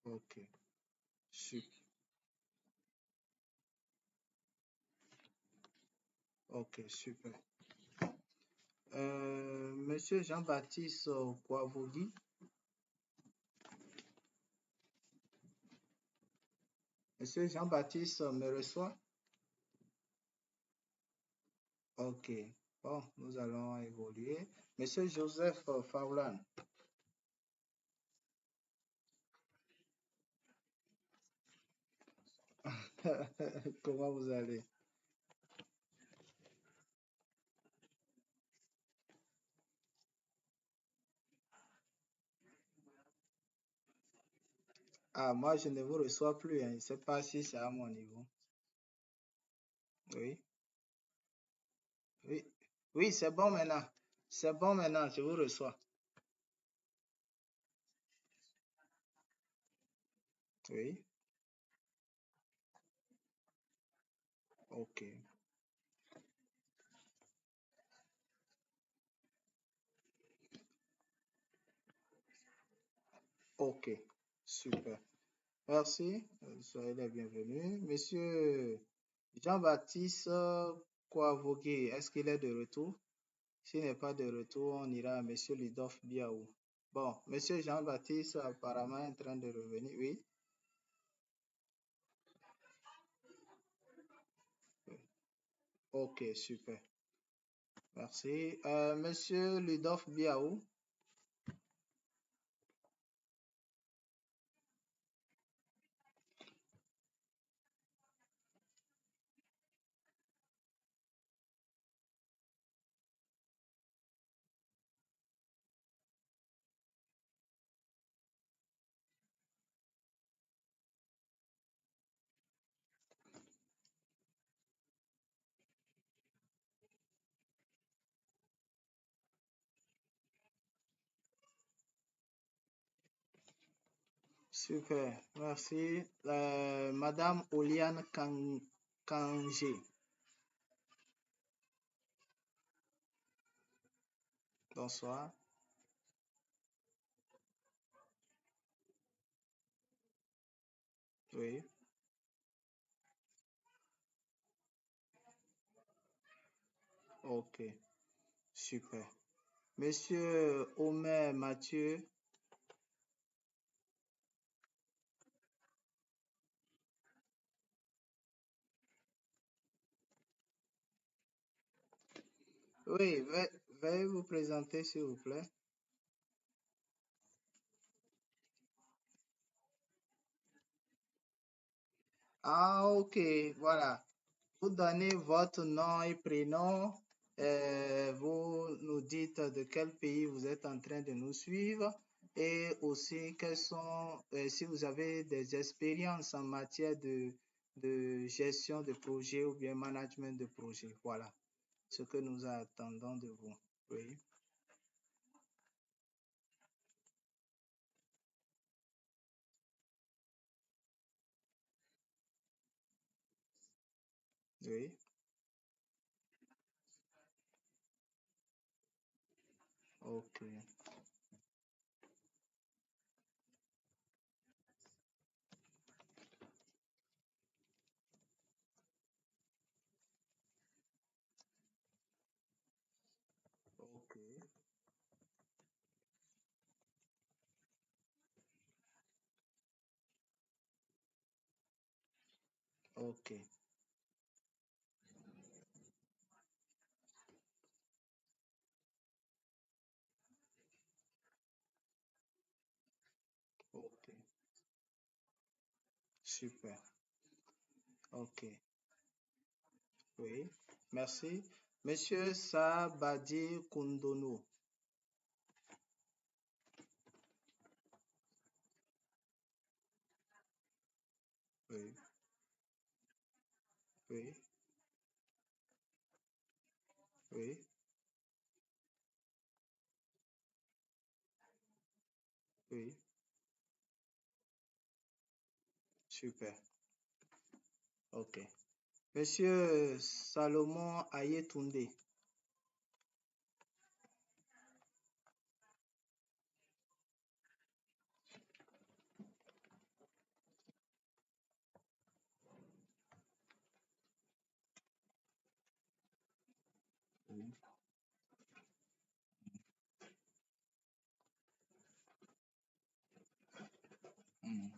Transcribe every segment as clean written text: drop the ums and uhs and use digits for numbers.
Ok, su- ok, super. Monsieur Jean-Baptiste Kouavogui, Monsieur Jean-Baptiste me reçoit? Ok, bon, nous allons évoluer. Monsieur Joseph Faulan, comment vous allez? Ah, moi, je ne vous reçois plus, hein. Je ne sais pas si c'est à mon niveau. Oui, oui, oui, c'est bon maintenant. C'est bon maintenant, je vous reçois. Oui, ok, ok, super. Merci, soyez les bienvenus. Monsieur Jean-Baptiste Kouavogui, est-ce qu'il est de retour? S'il n'est pas de retour, on ira à Monsieur Lidolphe Biaou. Bon, Monsieur Jean-Baptiste apparemment est en train de revenir, oui. Ok, super. Merci. Monsieur Lidolphe Biaou, super, merci. Madame Oliane Kangé, bonsoir. Oui, ok, super. Monsieur Omer Mathieu, oui, veuillez vous présenter s'il vous plaît. Ah, ok, voilà. Vous donnez votre nom et prénom. Vous nous dites de quel pays vous êtes en train de nous suivre et aussi quelles sont, si vous avez des expériences en matière de gestion de projet ou bien management de projet. Voilà ce que nous attendons de vous. Oui, oui, ok, ok, ok, ok, super, ok, oui, merci. Monsieur Sabadi Kundono. Oui, oui, oui, oui, super. Ok. Monsieur Salomon Ayetunde. Mhm.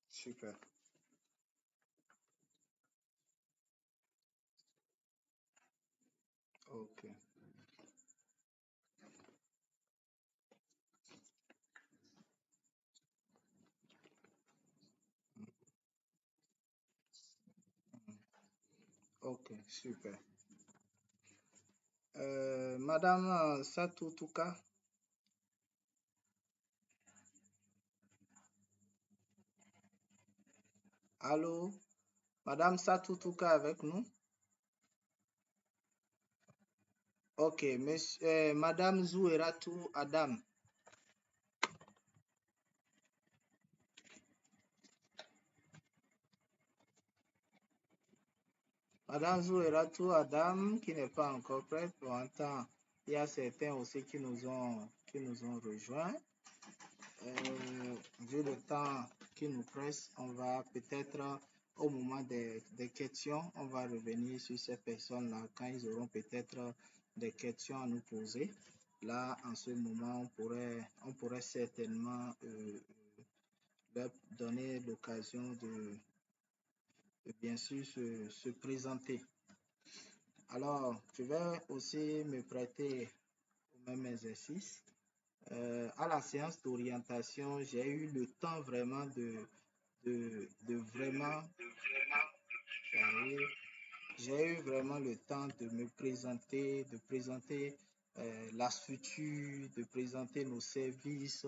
Super. Ok. Mhm. Mhm. Ok, super. Madame Satou Touka, allô? Madame Satou Touka avec nous? Ok, monsieur, Madame Zoueratou Adam. Madame Zoueratou Adam qui n'est pas encore prête pour entendre. Il y a certains aussi qui nous ont rejoints. Vu le temps qui nous presse, on va peut-être, au moment des questions, on va revenir sur ces personnes-là quand ils auront peut-être des questions à nous poser. Là, en ce moment, on pourrait certainement leur donner l'occasion de bien sûr se présenter. Alors, je vais aussi me prêter au même exercice. À la séance d'orientation, j'ai eu le temps vraiment de vraiment, j'arrive, j'ai eu vraiment le temps de me présenter, de présenter la structure, de présenter nos services,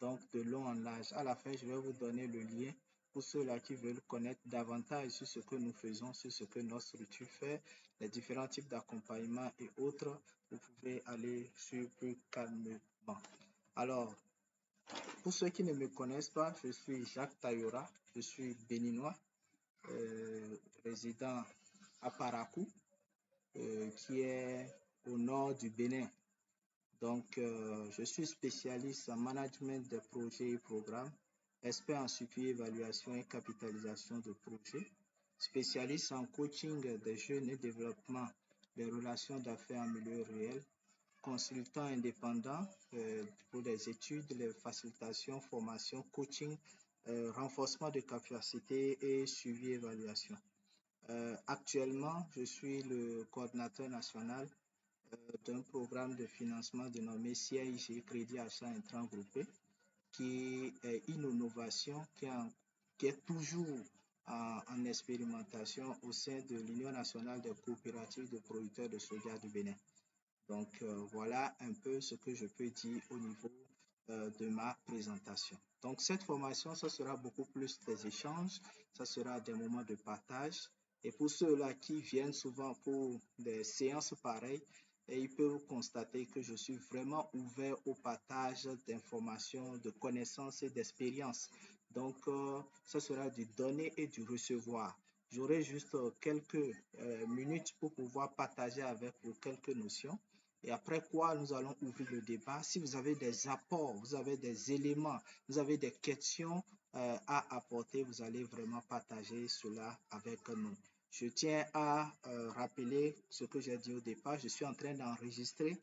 donc de long en large. À la fin, je vais vous donner le lien pour ceux-là qui veulent connaître davantage sur ce que nous faisons, sur ce que notre structure fait, les différents types d'accompagnement et autres. Vous pouvez aller sur plus calmement. Alors, pour ceux qui ne me connaissent pas, je suis Jacques Tayora, je suis béninois, résident à Parakou, qui est au nord du Bénin. Donc, je suis spécialiste en management de projets et programmes, expert en suivi, évaluation et capitalisation de projets, spécialiste en coaching des jeunes et développement des relations d'affaires en milieu réel, consultant indépendant pour les études, les facilitations, formations, coaching, renforcement de capacité et suivi évaluation. Actuellement, je suis le coordinateur national d'un programme de financement dénommé CIG, Crédit Achat Intrant Groupé, qui est une innovation qui est toujours en expérimentation au sein de l'Union nationale des coopératives de producteurs de soja du Bénin. Donc, voilà un peu ce que je peux dire au niveau de ma présentation. Donc, cette formation, ça sera beaucoup plus des échanges, ça sera des moments de partage. Et pour ceux-là qui viennent souvent pour des séances pareilles, et ils peuvent constater que je suis vraiment ouvert au partage d'informations, de connaissances et d'expériences. Donc, ça sera du donner et du recevoir. J'aurai juste quelques minutes pour pouvoir partager avec vous quelques notions. Et après quoi, nous allons ouvrir le débat. Si vous avez des apports, vous avez des éléments, vous avez des questions à apporter, vous allez vraiment partager cela avec nous. Je tiens à rappeler ce que j'ai dit au départ. Je suis en train d'enregistrer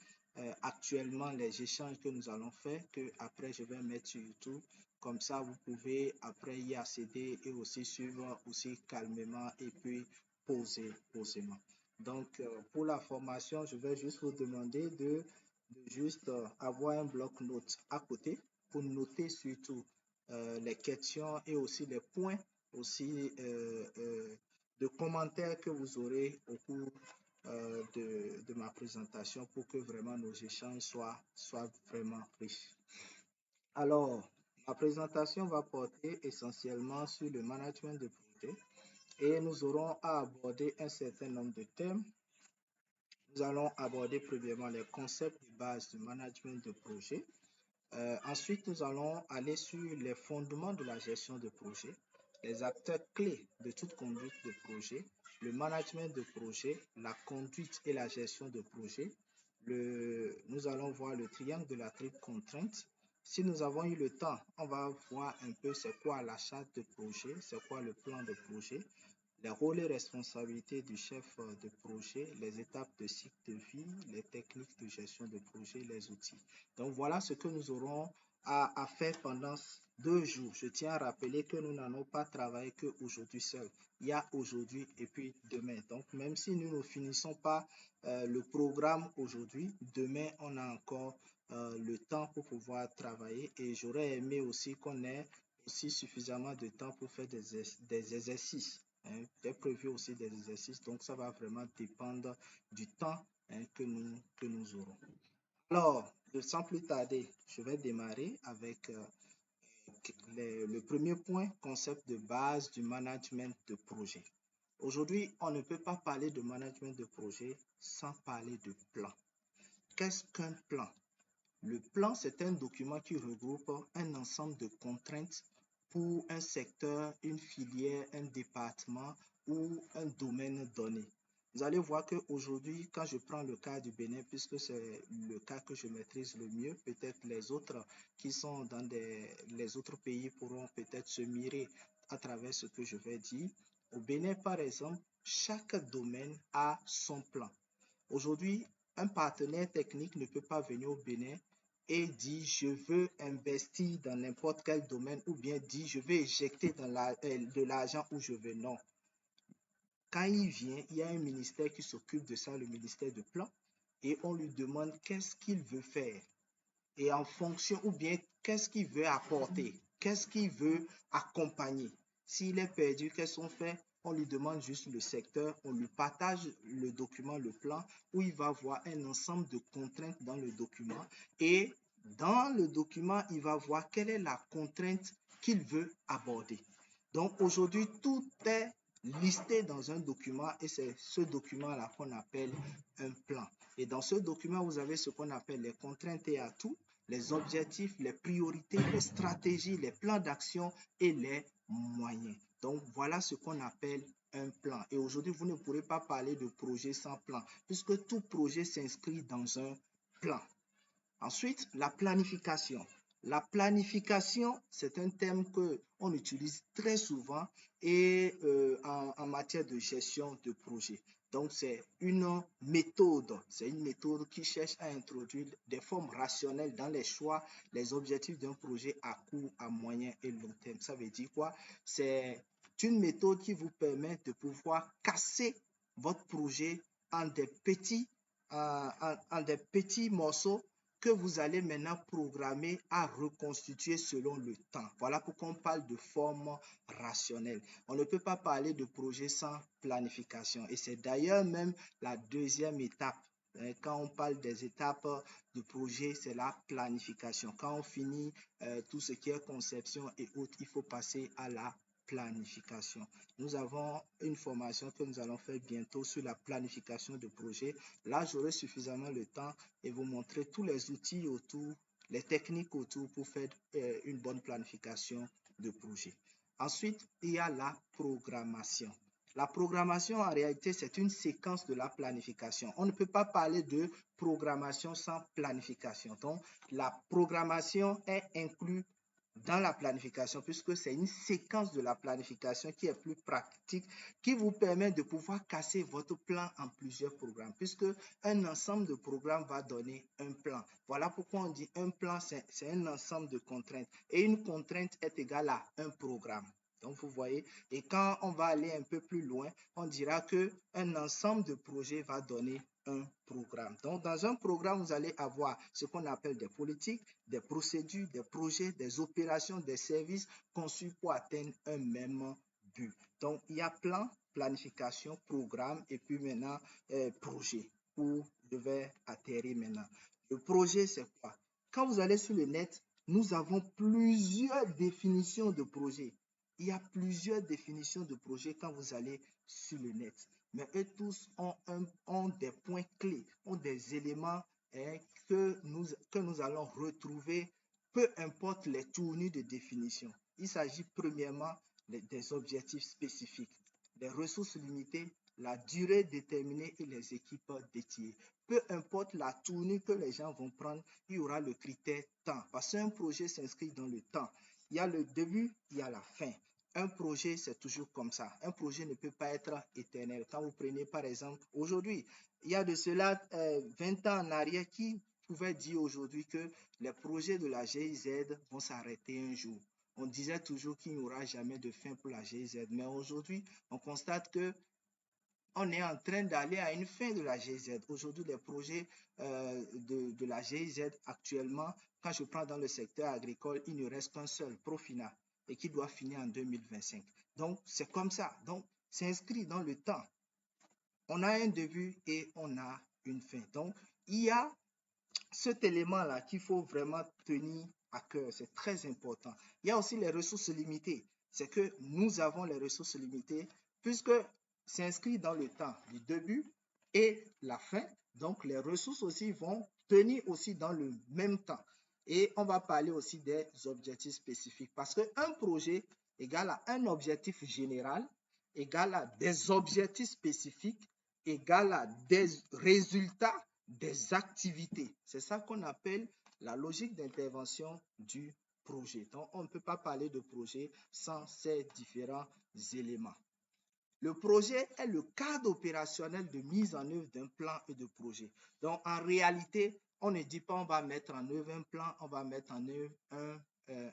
actuellement les échanges que nous allons faire, que après je vais mettre sur YouTube. Comme ça, vous pouvez après y accéder et aussi suivre aussi calmement et puis posément. Donc, pour la formation, je vais juste vous demander de juste avoir un bloc-notes à côté pour noter surtout les questions et aussi les points aussi de commentaires que vous aurez au cours de ma présentation pour que vraiment nos échanges soient vraiment riches. Alors, ma présentation va porter essentiellement sur le management de projet et nous aurons à aborder un certain nombre de thèmes. Nous allons aborder premièrement les concepts de base du management de projet. Ensuite, nous allons aller sur les fondements de la gestion de projet, les acteurs clés de toute conduite de projet, le management de projet, la conduite et la gestion de projet. Nous allons voir le triangle de la triple contrainte. Si nous avons eu le temps, on va voir un peu c'est quoi la charte de projet, c'est quoi le plan de projet, les rôles et responsabilités du chef de projet, les étapes de cycle de vie, les techniques de gestion de projet, les outils. Donc voilà ce que nous aurons à faire pendant 2 jours. Je tiens à rappeler que nous n'allons pas travailler qu'aujourd'hui seul. Il y a aujourd'hui et puis demain. Donc même si nous ne finissons pas le programme aujourd'hui, demain on a encore le temps pour pouvoir travailler et j'aurais aimé aussi qu'on ait aussi suffisamment de temps pour faire des exercices. Hein. J'ai prévu aussi des exercices, donc ça va vraiment dépendre du temps que nous aurons. Alors, sans plus tarder, je vais démarrer avec le premier point, concept de base du management de projet. Aujourd'hui, on ne peut pas parler de management de projet sans parler de plan. Qu'est-ce qu'un plan? Le plan, c'est un document qui regroupe un ensemble de contraintes pour un secteur, une filière, un département ou un domaine donné. Vous allez voir qu'aujourd'hui, quand je prends le cas du Bénin, puisque c'est le cas que je maîtrise le mieux, peut-être les autres qui sont dans les autres pays pourront peut-être se mirer à travers ce que je vais dire. Au Bénin, par exemple, chaque domaine a son plan. Aujourd'hui, un partenaire technique ne peut pas venir au Bénin et dire je veux investir dans n'importe quel domaine ou bien dire je veux éjecter de l'argent où je veux. Non. Quand il vient, il y a un ministère qui s'occupe de ça, le ministère de plan, et on lui demande qu'est-ce qu'il veut faire. Et en fonction, ou bien qu'est-ce qu'il veut apporter, qu'est-ce qu'il veut accompagner. S'il est perdu, qu'est-ce qu'on fait? On lui demande juste le secteur, on lui partage le document, le plan, où il va voir un ensemble de contraintes dans le document. Et dans le document, il va voir quelle est la contrainte qu'il veut aborder. Donc aujourd'hui, tout est listé dans un document et c'est ce document-là qu'on appelle un plan. Et dans ce document, vous avez ce qu'on appelle les contraintes et atouts, les objectifs, les priorités, les stratégies, les plans d'action et les moyens. Donc, voilà ce qu'on appelle un plan. Et aujourd'hui, vous ne pourrez pas parler de projet sans plan, puisque tout projet s'inscrit dans un plan. Ensuite, la planification. La planification, c'est un terme qu'on utilise très souvent et en matière de gestion de projet. Donc, c'est une méthode qui cherche à introduire des formes rationnelles dans les choix, les objectifs d'un projet à court, à moyen et long terme. Ça veut dire quoi? C'est une méthode qui vous permet de pouvoir casser votre projet en des petits morceaux que vous allez maintenant programmer à reconstituer selon le temps. Voilà pourquoi on parle de forme rationnelle. On ne peut pas parler de projet sans planification. Et c'est d'ailleurs même la deuxième étape. Quand on parle des étapes de projet, c'est la planification. Quand on finit tout ce qui est conception et autres, il faut passer à la planification. Nous avons une formation que nous allons faire bientôt sur la planification de projet. Là, j'aurai suffisamment le temps et vous montrer tous les outils autour, les techniques autour pour faire une bonne planification de projet. Ensuite, il y a la programmation. La programmation, en réalité, c'est une séquence de la planification. On ne peut pas parler de programmation sans planification. Donc, la programmation est inclue dans la planification puisque c'est une séquence de la planification qui est plus pratique, qui vous permet de pouvoir casser votre plan en plusieurs programmes puisque un ensemble de programmes va donner un plan. Voilà pourquoi on dit un plan, c'est un ensemble de contraintes et une contrainte est égale à un programme. Donc, vous voyez, et quand on va aller un peu plus loin, on dira qu'un ensemble de projets va donner un programme. Donc, dans un programme, vous allez avoir ce qu'on appelle des politiques, des procédures, des projets, des opérations, des services conçus pour atteindre un même but. Donc, il y a plan, planification, programme et puis maintenant projet où je vais atterrir maintenant. Le projet, c'est quoi? Quand vous allez sur le net, nous avons plusieurs définitions de projet. Il y a plusieurs définitions de projet quand vous allez sur le net. Mais eux tous ont des points clés, ont des éléments que nous allons retrouver, peu importe les tournures de définition. Il s'agit premièrement des objectifs spécifiques, des ressources limitées, la durée déterminée et les équipes dédiées. Peu importe la tournure que les gens vont prendre, il y aura le critère temps. Parce qu'un projet s'inscrit dans le temps. Il y a le début, il y a la fin. un projet, c'est toujours comme ça. Un projet ne peut pas être éternel. Quand vous prenez, par exemple, aujourd'hui, il y a de cela 20 ans en arrière, qui pouvait dire aujourd'hui que les projets de la GIZ vont s'arrêter un jour? On disait toujours qu'il n'y aura jamais de fin pour la GIZ, mais aujourd'hui, on constate que on est en train d'aller à une fin de la GIZ. Aujourd'hui, les projets de la GIZ actuellement, quand je prends dans le secteur agricole, il ne reste qu'un seul, Profina, et qui doit finir en 2025. Donc, c'est comme ça. Donc, c'est inscrit dans le temps. On a un début et on a une fin. Donc, il y a cet élément-là qu'il faut vraiment tenir à cœur. C'est très important. Il y a aussi les ressources limitées. C'est que nous avons les ressources limitées puisque c'est inscrit dans le temps du début et la fin. Donc, les ressources aussi vont tenir aussi dans le même temps. Et on va parler aussi des objectifs spécifiques parce qu'un projet égale à un objectif général, égale à des objectifs spécifiques, égale à des résultats des activités. C'est ça qu'on appelle la logique d'intervention du projet. Donc, on ne peut pas parler de projet sans ces différents éléments. Le projet est le cadre opérationnel de mise en œuvre d'un plan et de projet. Donc, en réalité, on ne dit pas on va mettre en œuvre un plan, on va mettre en œuvre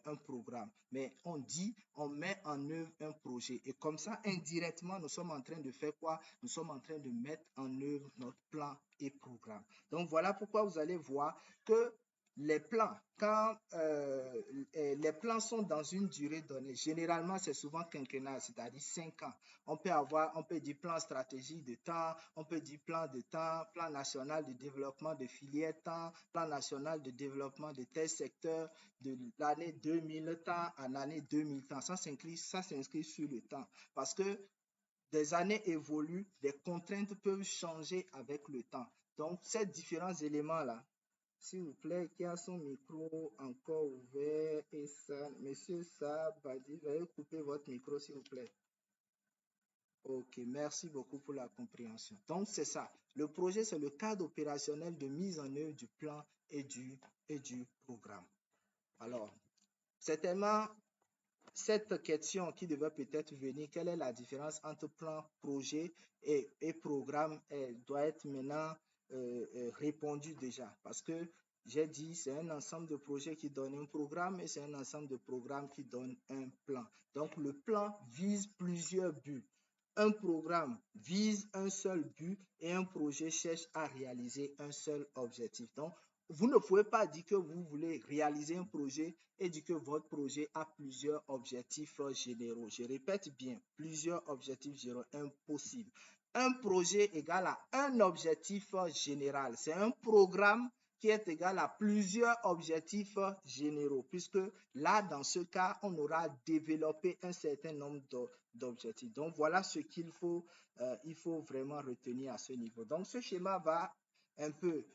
un programme. Mais on dit on met en œuvre un projet. Et comme ça, indirectement, nous sommes en train de faire quoi? Nous sommes en train de mettre en œuvre notre plan et programme. Donc, voilà pourquoi vous allez voir que les plans, quand les plans sont dans une durée donnée, généralement, c'est souvent quinquennal, c'est-à-dire 5 ans. On peut dire plan stratégique de temps, on peut dire plan de temps, plan national de développement de filières temps, plan national de développement de tel secteur de l'année 2000 temps à l'année 2000 temps. Ça s'inscrit sur le temps parce que des années évoluent, des contraintes peuvent changer avec le temps. Donc, ces différents éléments-là, s'il vous plaît, qui a son micro encore ouvert et ça, monsieur Sabadi, veuillez couper votre micro, s'il vous plaît. Ok, merci beaucoup pour la compréhension. Donc, c'est ça. Le projet, c'est le cadre opérationnel de mise en œuvre du plan et du programme. Alors, certainement, cette question qui devait peut-être venir, quelle est la différence entre plan, projet et programme, doit être maintenant répondue déjà. Parce que j'ai dit, c'est un ensemble de projets qui donne un programme et c'est un ensemble de programmes qui donne un plan. Donc, le plan vise plusieurs buts. Un programme vise un seul but et un projet cherche à réaliser un seul objectif. Donc, vous ne pouvez pas dire que vous voulez réaliser un projet et dire que votre projet a plusieurs objectifs généraux. Je répète bien, plusieurs objectifs généraux, impossible. Un projet égal à un objectif général. C'est un programme qui est égal à plusieurs objectifs généraux, puisque là, dans ce cas, on aura développé un certain nombre d'objectifs. Donc, voilà ce qu'il faut, il faut vraiment retenir à ce niveau. Donc, ce schéma va un peu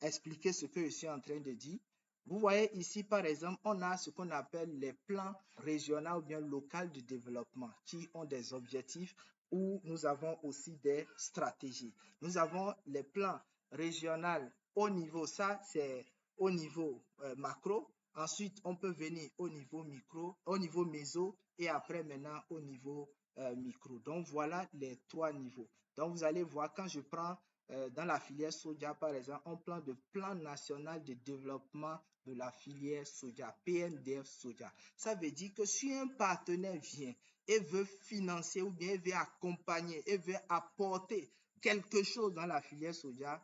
expliquer ce que je suis en train de dire. Vous voyez ici, par exemple, on a ce qu'on appelle les plans régionaux ou bien locaux de développement qui ont des objectifs où nous avons aussi des stratégies. Nous avons les plans régionaux au niveau, ça c'est au niveau macro. Ensuite, on peut venir au niveau micro, au niveau méso et après maintenant au niveau micro. Donc, voilà les 3 niveaux. Donc, vous allez voir quand je prends dans la filière soja, par exemple, on parle de plan national de développement de la filière soja, PNDF soja. Ça veut dire que si un partenaire vient et veut financer ou bien veut accompagner et veut apporter quelque chose dans la filière soja,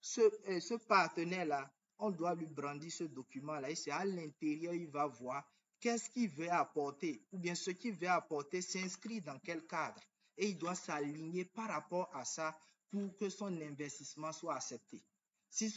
ce partenaire-là, on doit lui brandir ce document-là et c'est à l'intérieur, il va voir qu'est-ce qu'il veut apporter ou bien ce qu'il veut apporter s'inscrit dans quel cadre et il doit s'aligner par rapport à ça pour que son investissement soit accepté. Si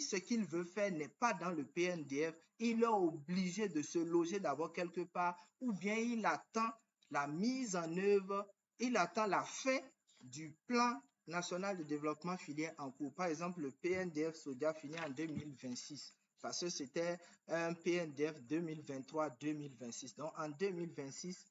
ce qu'il veut faire n'est pas dans le PNDF, il est obligé de se loger d'abord quelque part ou bien il attend la mise en œuvre, il attend la fin du plan national de développement filière en cours. Par exemple, le PNDF Soja finit en 2026 parce que c'était un PNDF 2023-2026. Donc, en 2026,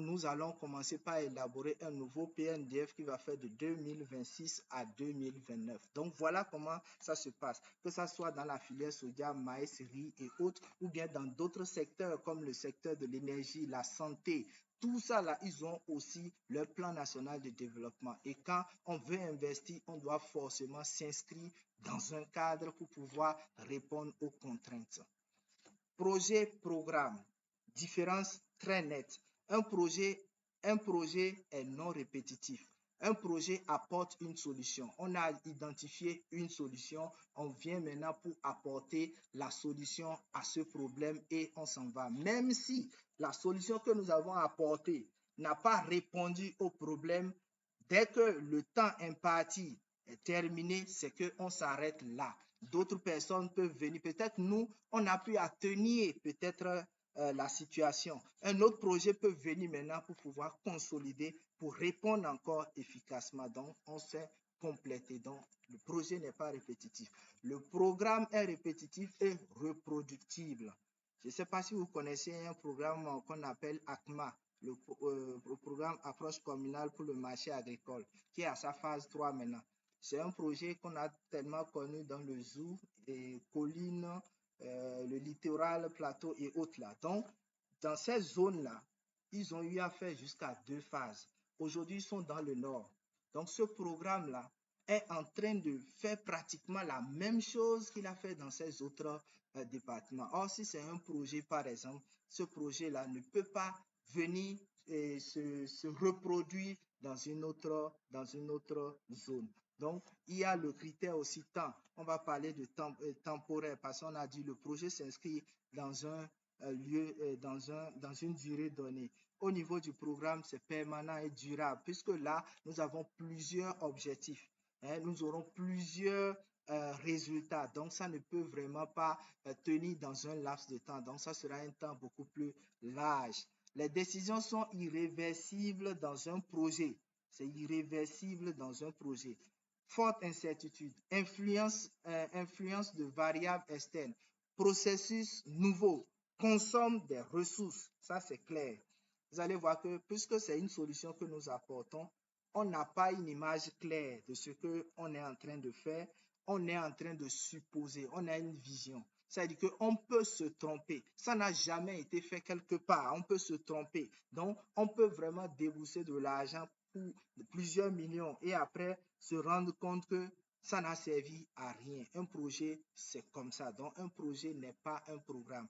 nous allons commencer par élaborer un nouveau PNDF qui va faire de 2026 à 2029. Donc, voilà comment ça se passe, que ce soit dans la filière soja, maïs, riz et autres, ou bien dans d'autres secteurs comme le secteur de l'énergie, la santé. Tout ça, là, ils ont aussi leur plan national de développement. Et quand on veut investir, on doit forcément s'inscrire dans un cadre pour pouvoir répondre aux contraintes. Projet, programme, différence très nette. Un projet est non répétitif. Un projet apporte une solution. On a identifié une solution. On vient maintenant pour apporter la solution à ce problème et on s'en va. Même si la solution que nous avons apportée n'a pas répondu au problème, dès que le temps imparti est terminé, c'est qu'on s'arrête là. D'autres personnes peuvent venir. Peut-être nous, on a pu atténuer peut-être la situation. Un autre projet peut venir maintenant pour pouvoir consolider, pour répondre encore efficacement. Donc, on s'est complété. Donc, le projet n'est pas répétitif. Le programme est répétitif et reproductible. Je ne sais pas si vous connaissez un programme qu'on appelle ACMA, le programme Approche communale pour le marché agricole, qui est à sa phase 3 maintenant. C'est un projet qu'on a tellement connu dans le zoo, et collines, le littoral, plateau et autres là. Donc, dans ces zones-là, ils ont eu à faire jusqu'à 2 phases. Aujourd'hui, ils sont dans le nord. Donc, ce programme-là est en train de faire pratiquement la même chose qu'il a fait dans ces autres départements. Or, si c'est un projet, par exemple, ce projet-là ne peut pas venir et se reproduire dans une autre zone. Donc, il y a le critère aussi temps. On va parler de temps temporaire parce qu'on a dit le projet s'inscrit dans un lieu, dans une durée donnée. Au niveau du programme, c'est permanent et durable puisque là, nous avons plusieurs objectifs. Nous aurons plusieurs résultats. Donc, ça ne peut vraiment pas tenir dans un laps de temps. Donc, ça sera un temps beaucoup plus large. Les décisions sont irréversibles dans un projet. C'est irréversible dans un projet. Forte incertitude, influence de variables externes, processus nouveau, consomme des ressources. Ça, c'est clair. Vous allez voir que puisque c'est une solution que nous apportons, on n'a pas une image claire de ce qu'on est en train de faire. On est en train de supposer, on a une vision. Ça veut dire qu'on peut se tromper. Ça n'a jamais été fait quelque part. On peut se tromper. Donc, on peut vraiment débourser de l'argent pour plusieurs millions et après se rendre compte que ça n'a servi à rien. Un projet, c'est comme ça. Donc, un projet n'est pas un programme.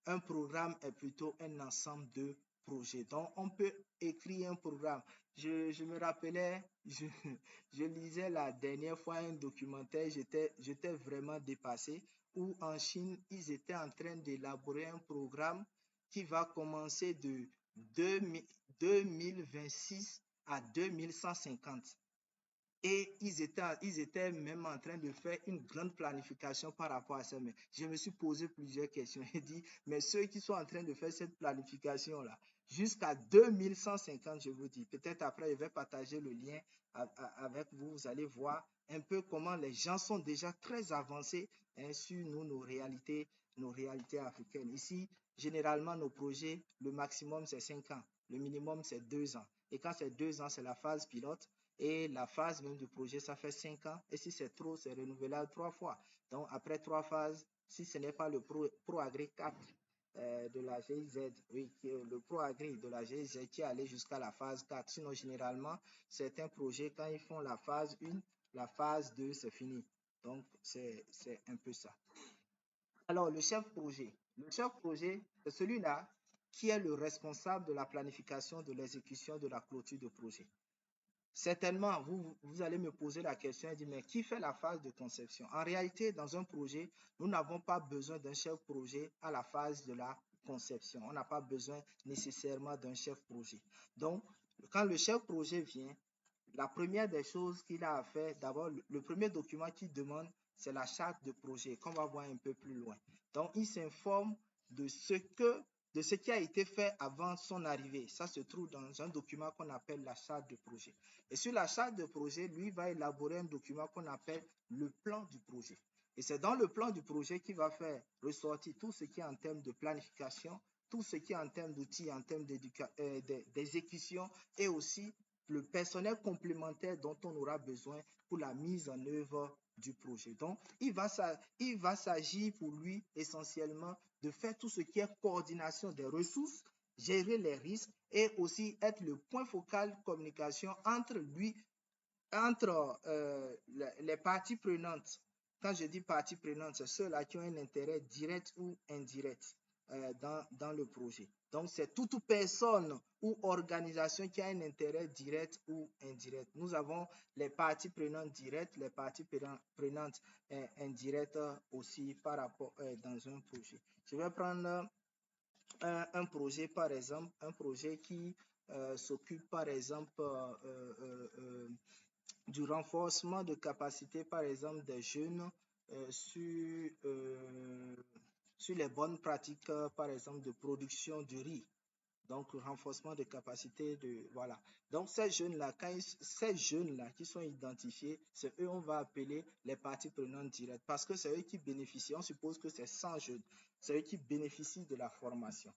Un programme est plutôt un ensemble de projets. Donc, on peut écrire un programme. Je me rappelais, je lisais la dernière fois un documentaire, j'étais vraiment dépassé, où en Chine, ils étaient en train d'élaborer un programme qui va commencer de 2026 à 2150. Et ils étaient même en train de faire une grande planification par rapport à ça. Mais je me suis posé plusieurs questions. J'ai dit, mais ceux qui sont en train de faire cette planification-là, jusqu'à 2150, je vous dis, peut-être après, je vais partager le lien avec vous. Vous allez voir un peu comment les gens sont déjà très avancés sur nos réalités africaines. Ici, généralement, nos projets, le maximum, c'est 5 ans. Le minimum, c'est 2 ans. Et quand c'est 2 ans, c'est la phase pilote. Et la phase même du projet, ça fait 5 ans. Et si c'est trop, c'est renouvelable 3 fois. Donc, après 3 phases, si ce n'est pas le ProAgri 4 de la GIZ, oui, le ProAgri de la GIZ qui est allé jusqu'à la phase 4. Sinon, généralement, certains projets, quand ils font la phase 1, la phase 2, c'est fini. Donc, c'est un peu ça. Alors, le chef projet. Le chef projet, c'est celui-là qui est le responsable de la planification, de l'exécution, de la clôture de projet. Certainement, vous allez me poser la question et dire, mais qui fait la phase de conception? En réalité, dans un projet, nous n'avons pas besoin d'un chef projet à la phase de la conception. On n'a pas besoin nécessairement d'un chef projet. Donc, quand le chef projet vient, la première des choses qu'il a à faire, d'abord, le premier document qu'il demande, c'est la charte de projet, qu'on va voir un peu plus loin. Donc, il s'informe de ce qui a été fait avant son arrivée. Ça se trouve dans un document qu'on appelle la charte de projet. Et sur la charte de projet, lui va élaborer un document qu'on appelle le plan du projet. Et c'est dans le plan du projet qu'il va faire ressortir tout ce qui est en termes de planification, tout ce qui est en termes d'outils, en termes d'exécution et aussi le personnel complémentaire dont on aura besoin pour la mise en œuvre du projet. Donc, il va s'agir pour lui essentiellement de faire tout ce qui est coordination des ressources, gérer les risques et aussi être le point focal de communication entre lui, entre les parties prenantes. Quand je dis parties prenantes, c'est ceux-là qui ont un intérêt direct ou indirect dans le projet. Donc, c'est toute personne ou organisation qui a un intérêt direct ou indirect. Nous avons les parties prenantes directes, les parties prenantes indirectes aussi par rapport dans un projet. Je vais prendre un projet, par exemple, un projet qui s'occupe, par exemple, du renforcement de capacité, par exemple, des jeunes sur les bonnes pratiques, par exemple, de production du riz. Donc, renforcement de capacité de, voilà. Donc, ces jeunes-là qui sont identifiés, c'est eux on va appeler les parties prenantes directes parce que c'est eux qui bénéficient, on suppose que c'est 100 jeunes, c'est eux qui bénéficient de la formation.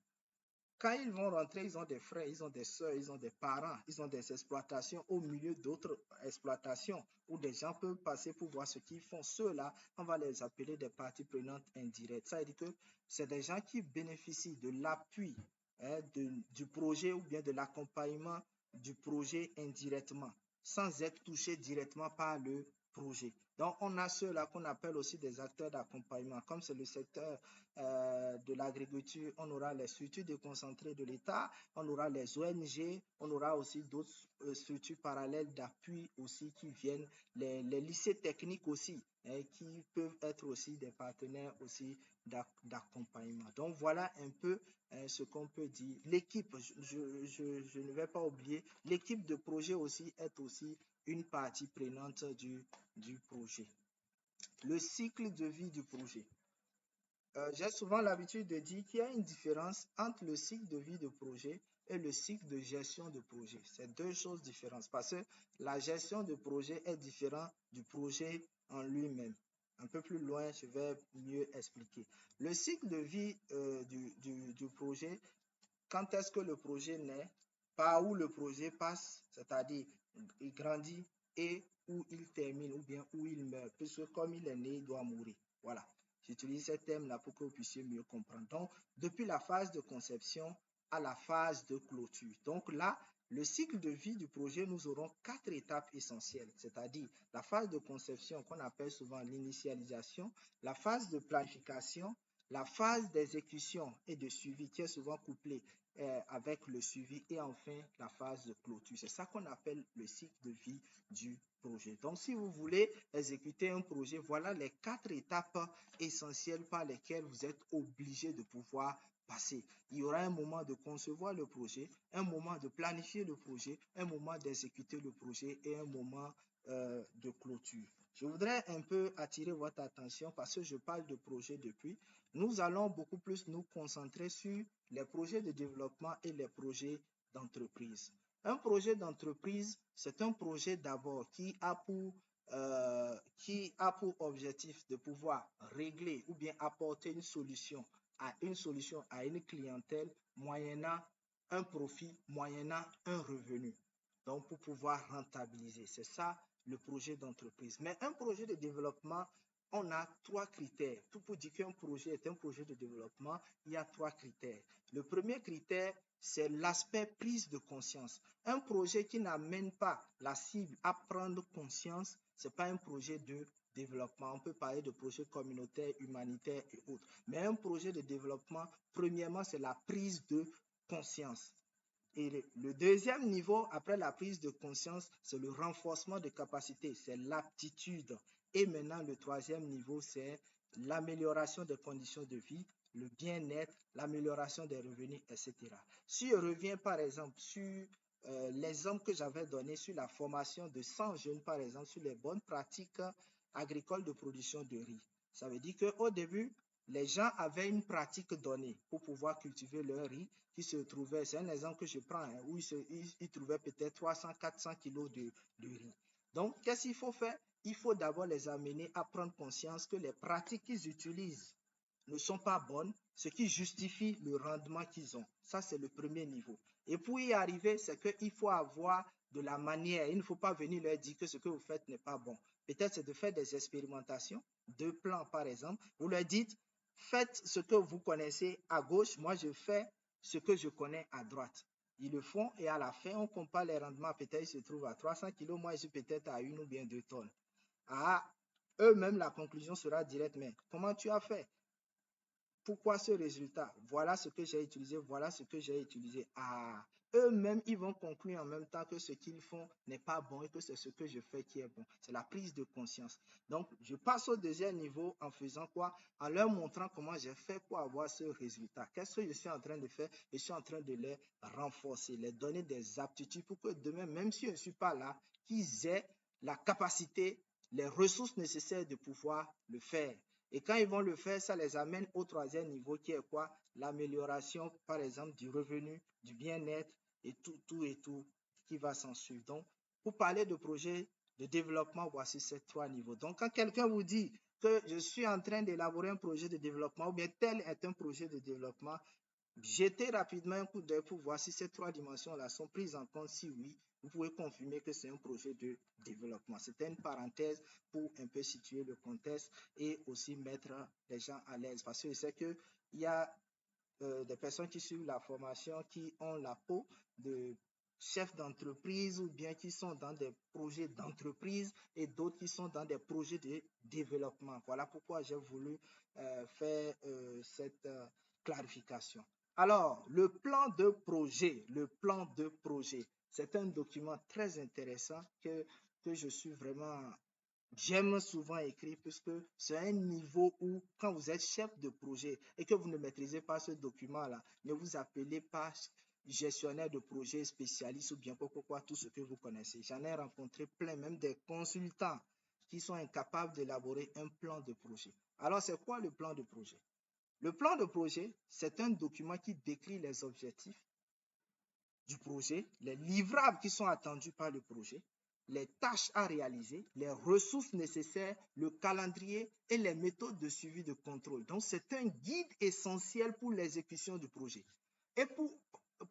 Quand ils vont rentrer, ils ont des frères, ils ont des soeurs, ils ont des parents, ils ont des exploitations au milieu d'autres exploitations où des gens peuvent passer pour voir ce qu'ils font. Ceux-là, on va les appeler des parties prenantes indirectes. Ça veut dire que c'est des gens qui bénéficient de l'appui du projet ou bien de l'accompagnement du projet indirectement, sans être touchés directement par le projet. Donc, on a ceux-là qu'on appelle aussi des acteurs d'accompagnement, comme c'est le secteur de l'agriculture, on aura les structures déconcentrées de l'État, on aura les ONG, on aura aussi d'autres structures parallèles d'appui aussi qui viennent, les lycées techniques aussi, qui peuvent être aussi des partenaires aussi d'accompagnement. Donc voilà un peu ce qu'on peut dire. L'équipe, je ne vais pas oublier, l'équipe de projet aussi est aussi une partie prenante du projet. Le cycle de vie du projet. J'ai souvent l'habitude de dire qu'il y a une différence entre le cycle de vie de projet et le cycle de gestion de projet. C'est deux choses différentes parce que la gestion de projet est différente du projet en lui-même. Un peu plus loin, je vais mieux expliquer. Le cycle de vie du projet, quand est-ce que le projet naît, par où le projet passe, c'est-à-dire il grandit et où il termine ou bien où il meurt, puisque comme il est né, il doit mourir. Voilà. J'utilise ces termes-là pour que vous puissiez mieux comprendre. Donc, depuis la phase de conception à la phase de clôture. Donc là, le cycle de vie du projet, nous aurons 4 étapes essentielles, c'est-à-dire la phase de conception qu'on appelle souvent l'initialisation, la phase de planification, la phase d'exécution et de suivi qui est souvent couplée avec le suivi et enfin la phase de clôture. C'est ça qu'on appelle le cycle de vie du projet. Donc, si vous voulez exécuter un projet, voilà les 4 étapes essentielles par lesquelles vous êtes obligé de pouvoir passer. Il y aura un moment de concevoir le projet, un moment de planifier le projet, un moment d'exécuter le projet et un moment de clôture. Je voudrais un peu attirer votre attention parce que je parle de projet depuis. Nous allons beaucoup plus nous concentrer sur les projets de développement et les projets d'entreprise. Un projet d'entreprise, c'est un projet d'abord qui a pour objectif de pouvoir régler ou bien apporter une solution à une clientèle moyennant un profit, moyennant un revenu. Donc, pour pouvoir rentabiliser. C'est ça le projet d'entreprise. Mais un projet de développement, on a 3 critères. Tout pour dire qu'un projet est un projet de développement, il y a 3 critères. Le premier critère, c'est l'aspect prise de conscience. Un projet qui n'amène pas la cible à prendre conscience, ce n'est pas un projet de développement. On peut parler de projet communautaire, humanitaire et autres. Mais un projet de développement, premièrement, c'est la prise de conscience. Et le deuxième niveau, après la prise de conscience, c'est le renforcement de capacité, c'est l'aptitude. Et maintenant, le troisième niveau, c'est l'amélioration des conditions de vie, le bien-être, l'amélioration des revenus, etc. Si je reviens par exemple sur l'exemple que j'avais donné sur la formation de 100 jeunes, par exemple, sur les bonnes pratiques agricoles de production de riz, ça veut dire qu'au début, les gens avaient une pratique donnée pour pouvoir cultiver leur riz qui se trouvait, c'est un exemple que je prends, hein, où ils trouvaient peut-être 300-400 kilos de riz. Donc, qu'est-ce qu'il faut faire? Il faut d'abord les amener à prendre conscience que les pratiques qu'ils utilisent ne sont pas bonnes, ce qui justifie le rendement qu'ils ont. Ça, c'est le premier niveau. Et pour y arriver, c'est qu'il faut avoir de la manière. Il ne faut pas venir leur dire que ce que vous faites n'est pas bon. Peut-être c'est de faire des expérimentations, 2 plans par exemple. Vous leur dites, faites ce que vous connaissez à gauche, moi je fais ce que je connais à droite. Ils le font et à la fin, on compare les rendements. Peut-être ils se trouvent à 300 kg, moi je suis peut-être à 1 ou bien 2 tonnes. Ah, eux-mêmes, la conclusion sera directe, mais comment tu as fait? Pourquoi ce résultat? Voilà ce que j'ai utilisé, voilà ce que j'ai utilisé. Ah, eux-mêmes, ils vont conclure en même temps que ce qu'ils font n'est pas bon et que c'est ce que je fais qui est bon. C'est la prise de conscience. Donc, je passe au deuxième niveau en faisant quoi? En leur montrant comment j'ai fait pour avoir ce résultat. Qu'est-ce que je suis en train de faire? Je suis en train de les renforcer, les donner des aptitudes pour que demain, même si je ne suis pas là, qu'ils aient la capacité, les ressources nécessaires de pouvoir le faire. Et quand ils vont le faire, ça les amène au troisième niveau qui est quoi? L'amélioration, par exemple, du revenu, du bien-être et tout qui va s'en suivre. Donc, pour parler de projet de développement, voici ces 3 niveaux. Donc, quand quelqu'un vous dit que je suis en train d'élaborer un projet de développement ou bien tel est un projet de développement, jetez rapidement un coup d'œil pour voir si ces 3 dimensions-là sont prises en compte. Si oui, vous pouvez confirmer que c'est un projet de développement. C'était une parenthèse pour un peu situer le contexte et aussi mettre les gens à l'aise. Parce que je sais qu'il y a des personnes qui suivent la formation qui ont la peau de chefs d'entreprise ou bien qui sont dans des projets d'entreprise et d'autres qui sont dans des projets de développement. Voilà pourquoi j'ai voulu faire cette clarification. Alors, le plan de projet, c'est un document très intéressant que je suis vraiment j'aime souvent écrire puisque c'est un niveau où, quand vous êtes chef de projet et que vous ne maîtrisez pas ce document-là, ne vous appelez pas gestionnaire de projet, spécialiste ou bien quoi, tout ce que vous connaissez. J'en ai rencontré plein, même des consultants qui sont incapables d'élaborer un plan de projet. Alors, c'est quoi le plan de projet? Le plan de projet, c'est un document qui décrit les objectifs du projet, les livrables qui sont attendus par le projet, les tâches à réaliser, les ressources nécessaires, le calendrier et les méthodes de suivi de contrôle. Donc, c'est un guide essentiel pour l'exécution du projet. Et pour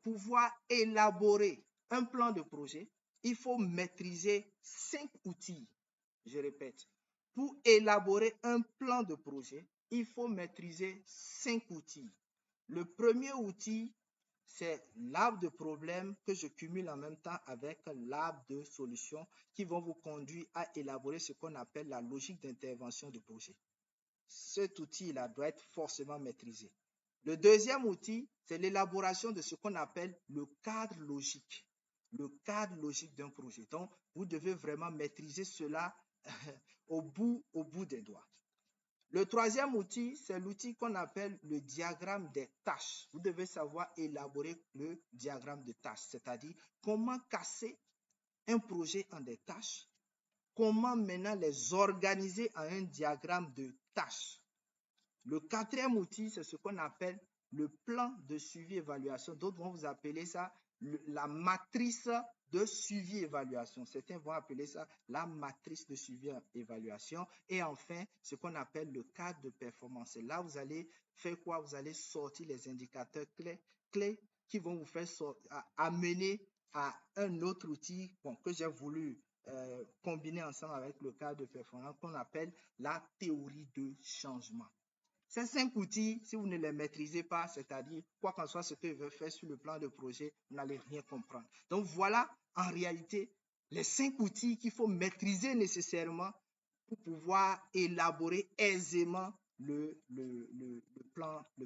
pouvoir élaborer un plan de projet, il faut maîtriser 5 outils. Je répète, pour élaborer un plan de projet, il faut maîtriser 5 outils. Le premier outil, c'est l'arbre de problème que je cumule en même temps avec l'arbre de solution qui vont vous conduire à élaborer ce qu'on appelle la logique d'intervention de projet. Cet outil-là doit être forcément maîtrisé. Le deuxième outil, c'est l'élaboration de ce qu'on appelle le cadre logique. Le cadre logique d'un projet. Donc, vous devez vraiment maîtriser cela au bout des doigts. Le troisième outil, c'est l'outil qu'on appelle le diagramme des tâches. Vous devez savoir élaborer le diagramme de tâches, c'est-à-dire comment casser un projet en des tâches, comment maintenant les organiser en un diagramme de tâches. Le quatrième outil, c'est ce qu'on appelle le plan de suivi-évaluation. D'autres vont vous appeler ça la matrice de suivi-évaluation. Certains vont appeler ça la matrice de suivi-évaluation. Et enfin, ce qu'on appelle le cadre de performance. Et là, vous allez faire quoi? Vous allez sortir les indicateurs clés qui vont vous faire amener à un autre outil que j'ai voulu combiner ensemble avec le cadre de performance qu'on appelle la théorie de changement. Ces 5 outils, si vous ne les maîtrisez pas, c'est-à-dire quoi qu'en soit ce que vous faire sur le plan de projet, vous n'allez rien comprendre. Donc voilà en réalité les 5 outils qu'il faut maîtriser nécessairement pour pouvoir élaborer aisément le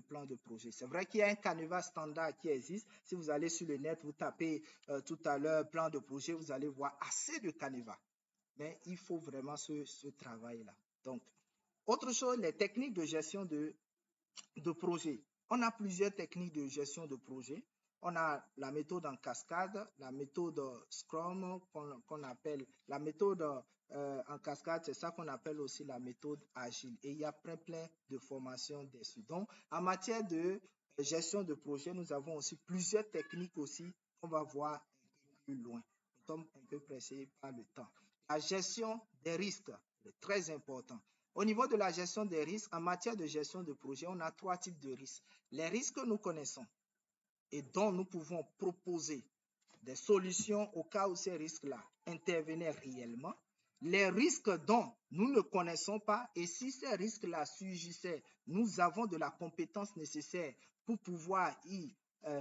plan de projet. C'est vrai qu'il y a un canevas standard qui existe. Si vous allez sur le net, vous tapez tout à l'heure plan de projet, vous allez voir assez de canevas. Mais il faut vraiment ce travail-là. Donc, autre chose, les techniques de gestion de projet. On a plusieurs techniques de gestion de projet. On a la méthode en cascade, la méthode Scrum qu'on appelle la méthode en cascade, c'est ça qu'on appelle aussi la méthode agile. Et il y a plein de formations dessus. Donc, en matière de gestion de projet, nous avons aussi plusieurs techniques aussi qu'on va voir un peu plus loin. Nous sommes un peu pressés par le temps. La gestion des risques est très important. Au niveau de la gestion des risques, en matière de gestion de projet, on a 3 types de risques. Les risques que nous connaissons et dont nous pouvons proposer des solutions au cas où ces risques-là intervenaient réellement. Les risques dont nous ne connaissons pas et si ces risques-là surgissaient, nous avons de la compétence nécessaire pour pouvoir y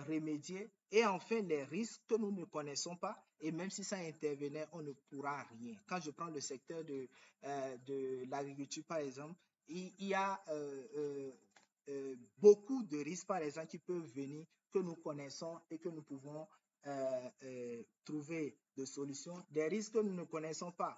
remédier. Et enfin, les risques que nous ne connaissons pas et même si ça intervenait, on ne pourra rien. Quand je prends le secteur de l'agriculture, par exemple, il y a beaucoup de risques, par exemple, qui peuvent venir, que nous connaissons et que nous pouvons trouver des solutions. Des risques que nous ne connaissons pas,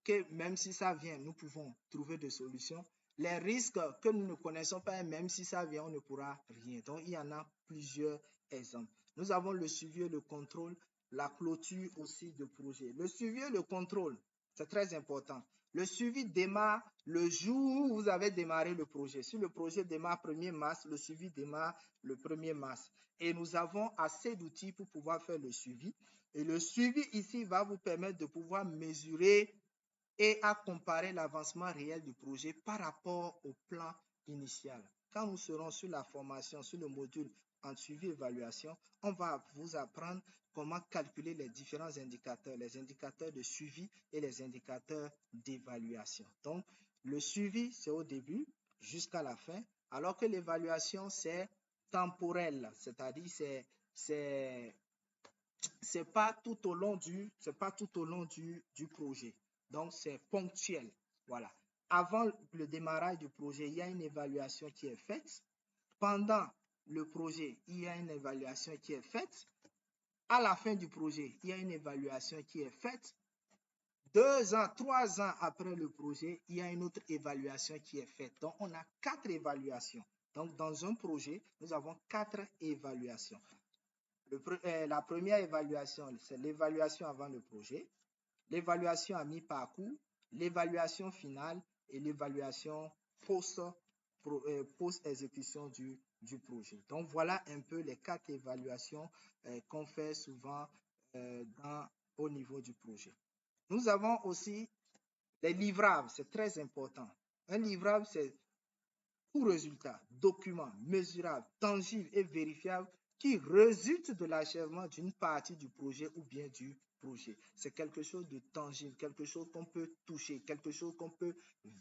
que même si ça vient, nous pouvons trouver des solutions. Les risques que nous ne connaissons pas, même si ça vient, on ne pourra rien. Donc, il y en a plusieurs exemples. Nous avons le suivi et le contrôle, la clôture aussi de projet. Le suivi et le contrôle, c'est très important. Le suivi démarre le jour où vous avez démarré le projet. Si le projet démarre 1er mars, le suivi démarre le 1er mars. Et nous avons assez d'outils pour pouvoir faire le suivi. Et le suivi ici va vous permettre de pouvoir mesurer et à comparer l'avancement réel du projet par rapport au plan initial. Quand nous serons sur la formation, sur le module en suivi et évaluation, on va vous apprendre comment calculer les différents indicateurs, les indicateurs de suivi et les indicateurs d'évaluation. Donc, le suivi, c'est au début jusqu'à la fin, alors que l'évaluation, c'est temporel, c'est-à-dire c'est pas tout au long du projet. Donc, c'est ponctuel. Voilà. Avant le démarrage du projet, il y a une évaluation qui est faite. Pendant le projet, il y a une évaluation qui est faite. À la fin du projet, il y a une évaluation qui est faite. 2 ans, 3 ans après le projet, il y a une autre évaluation qui est faite. Donc, on a 4 évaluations. Donc, dans un projet, nous avons 4 évaluations. La première évaluation, c'est l'évaluation avant le projet, l'évaluation à mi-parcours, l'évaluation finale et l'évaluation post-exécution du projet. Donc, voilà un peu les 4 évaluations qu'on fait souvent au niveau du projet. Nous avons aussi les livrables, c'est très important. Un livrable, c'est tout résultat, document, mesurable, tangible et vérifiable qui résulte de l'achèvement d'une partie du projet ou bien du projet. C'est quelque chose de tangible, quelque chose qu'on peut toucher, quelque chose qu'on peut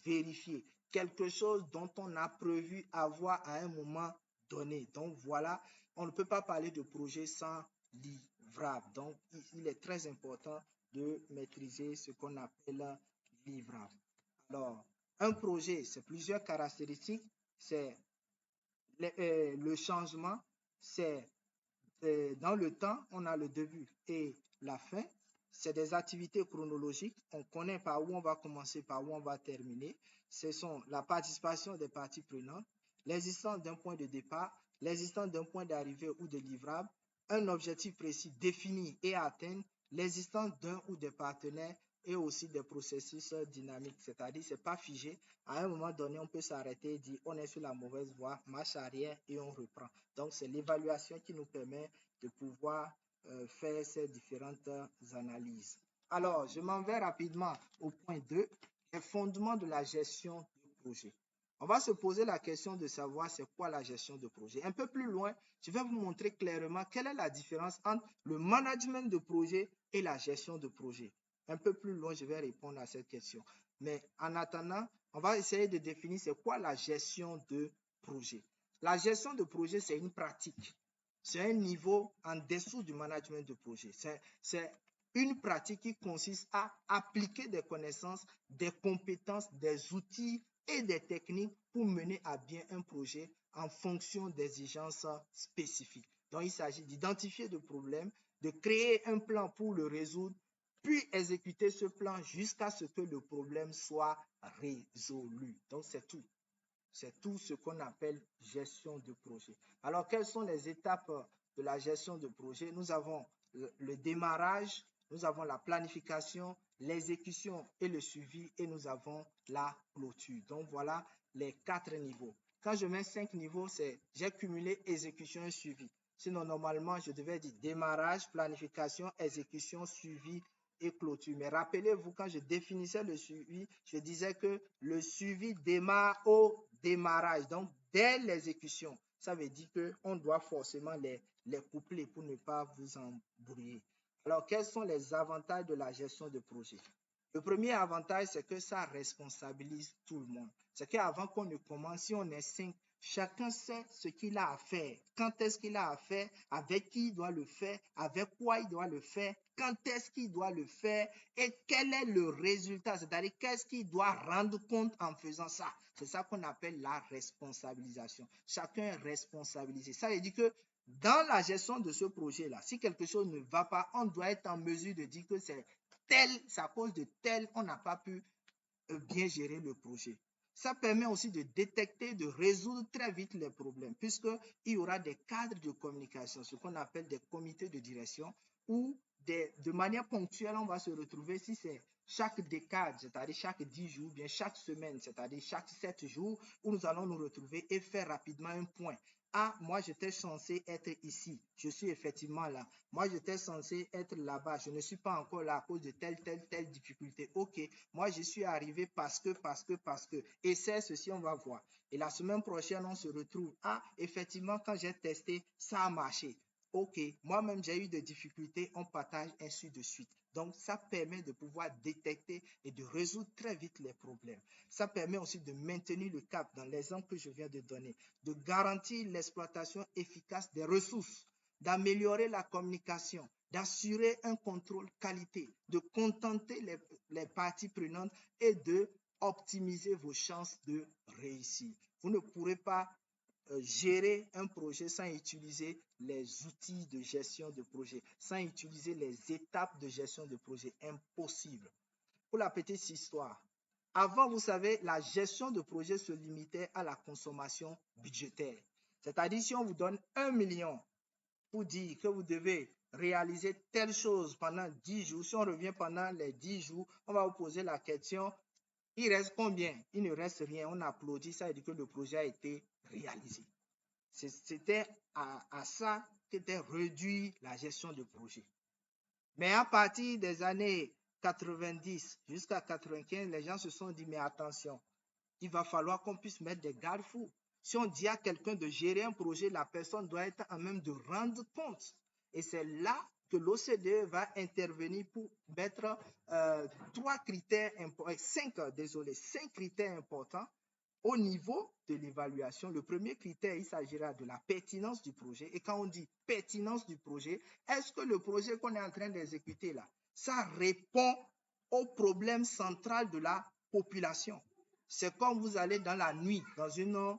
vérifier, quelque chose dont on a prévu avoir à un moment donné. Donc voilà, on ne peut pas parler de projet sans livrable. Donc il est très important de maîtriser ce qu'on appelle livrable. Alors, un projet, c'est plusieurs caractéristiques. C'est le changement, c'est dans le temps, on a le début et la fin. C'est des activités chronologiques. On connaît par où on va commencer, par où on va terminer. Ce sont la participation des parties prenantes, l'existence d'un point de départ, l'existence d'un point d'arrivée ou de livrable, un objectif précis défini et à atteindre, l'existence d'un ou des partenaires et aussi des processus dynamiques. C'est-à-dire, ce n'est pas figé. À un moment donné, on peut s'arrêter et dire on est sur la mauvaise voie, marche arrière et on reprend. Donc, c'est l'évaluation qui nous permet de pouvoir faire ces différentes analyses. Alors, je m'en vais rapidement au point 2, les fondements de la gestion de projet. On va se poser la question de savoir c'est quoi la gestion de projet. Un peu plus loin, je vais vous montrer clairement quelle est la différence entre le management de projet et la gestion de projet. Un peu plus loin, je vais répondre à cette question. Mais en attendant, on va essayer de définir c'est quoi la gestion de projet. La gestion de projet, c'est une pratique. C'est un niveau en dessous du management de projet. C'est une pratique qui consiste à appliquer des connaissances, des compétences, des outils et des techniques pour mener à bien un projet en fonction d'exigences spécifiques. Donc, il s'agit d'identifier des problèmes, de créer un plan pour le résoudre, puis exécuter ce plan jusqu'à ce que le problème soit résolu. Donc, c'est tout. C'est tout ce qu'on appelle gestion de projet. Alors, quelles sont les étapes de la gestion de projet? Nous avons le démarrage, nous avons la planification, l'exécution et le suivi, et nous avons la clôture. Donc, voilà les 4 niveaux. Quand je mets 5 niveaux, c'est j'ai cumulé exécution et suivi. Sinon, normalement, je devais dire démarrage, planification, exécution, suivi et clôture. Mais rappelez-vous, quand je définissais le suivi, je disais que le suivi démarre au démarrage, donc dès l'exécution. Ça veut dire qu'on doit forcément les coupler pour ne pas vous embrouiller. Alors, quels sont les avantages de la gestion de projet? Le premier avantage, c'est que ça responsabilise tout le monde. C'est qu'avant qu'on ne commence, si on est 5, chacun sait ce qu'il a à faire, quand est-ce qu'il a à faire, avec qui il doit le faire, avec quoi il doit le faire, quand est-ce qu'il doit le faire et quel est le résultat, c'est-à-dire qu'est-ce qu'il doit rendre compte en faisant ça. C'est ça qu'on appelle la responsabilisation. Chacun est responsabilisé. Ça veut dire que dans la gestion de ce projet-là, si quelque chose ne va pas, on doit être en mesure de dire que c'est à cause de tel, on n'a pas pu bien gérer le projet. Ça permet aussi de détecter, de résoudre très vite les problèmes, puisqu'il y aura des cadres de communication, ce qu'on appelle des comités de direction, où de manière ponctuelle, on va se retrouver, si c'est chaque décade, c'est-à-dire chaque 10 jours, bien chaque semaine, c'est-à-dire chaque 7 jours, où nous allons nous retrouver et faire rapidement un point. Ah, moi, j'étais censé être ici. Je suis effectivement là. Moi, j'étais censé être là-bas. Je ne suis pas encore là à cause de telle difficulté. OK. Moi, je suis arrivé parce que. Et c'est ceci, on va voir. Et la semaine prochaine, on se retrouve. Ah, effectivement, quand j'ai testé, ça a marché. OK. Moi-même, j'ai eu des difficultés. On partage ainsi de suite. Donc, ça permet de pouvoir détecter et de résoudre très vite les problèmes. Ça permet aussi de maintenir le cap dans l'exemple que je viens de donner, de garantir l'exploitation efficace des ressources, d'améliorer la communication, d'assurer un contrôle qualité, de contenter les parties prenantes et de optimiser vos chances de réussir. Vous ne pourrez pas gérer un projet sans utiliser les outils de gestion de projet, sans utiliser les étapes de gestion de projet. Impossible. Pour la petite histoire, avant, vous savez, la gestion de projet se limitait à la consommation budgétaire. C'est-à-dire, si on vous donne 1 million pour dire que vous devez réaliser telle chose pendant 10 jours, si on revient pendant les 10 jours, on va vous poser la question, il reste combien? Il ne reste rien. On applaudit, ça veut dire que le projet a été réalisé. C'était à ça qu'était réduit la gestion de projet. Mais à partir des années 90 jusqu'à 95, les gens se sont dit, mais attention, il va falloir qu'on puisse mettre des garde-fous. Si on dit à quelqu'un de gérer un projet, la personne doit être en même de rendre compte. Et c'est là que l'OCDE va intervenir pour mettre cinq critères importants au niveau de l'évaluation. Le premier critère, il s'agira de la pertinence du projet. Et quand on dit pertinence du projet, est-ce que le projet qu'on est en train d'exécuter là, ça répond au problème central de la population? C'est comme vous allez dans la nuit, dans une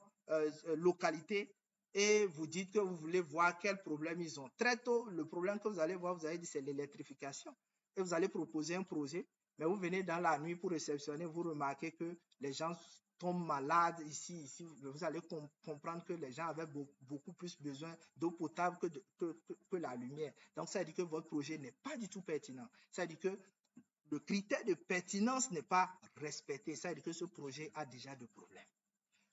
localité, et vous dites que vous voulez voir quel problème ils ont. Très tôt, le problème que vous allez voir, vous allez dire c'est l'électrification. Et vous allez proposer un projet, mais vous venez dans la nuit pour réceptionner, vous remarquez que les gens tombent malades ici. Vous allez comprendre que les gens avaient beaucoup plus besoin d'eau potable que la lumière. Donc, ça veut dire que votre projet n'est pas du tout pertinent. Ça veut dire que le critère de pertinence n'est pas respecté. Ça veut dire que ce projet a déjà des problèmes.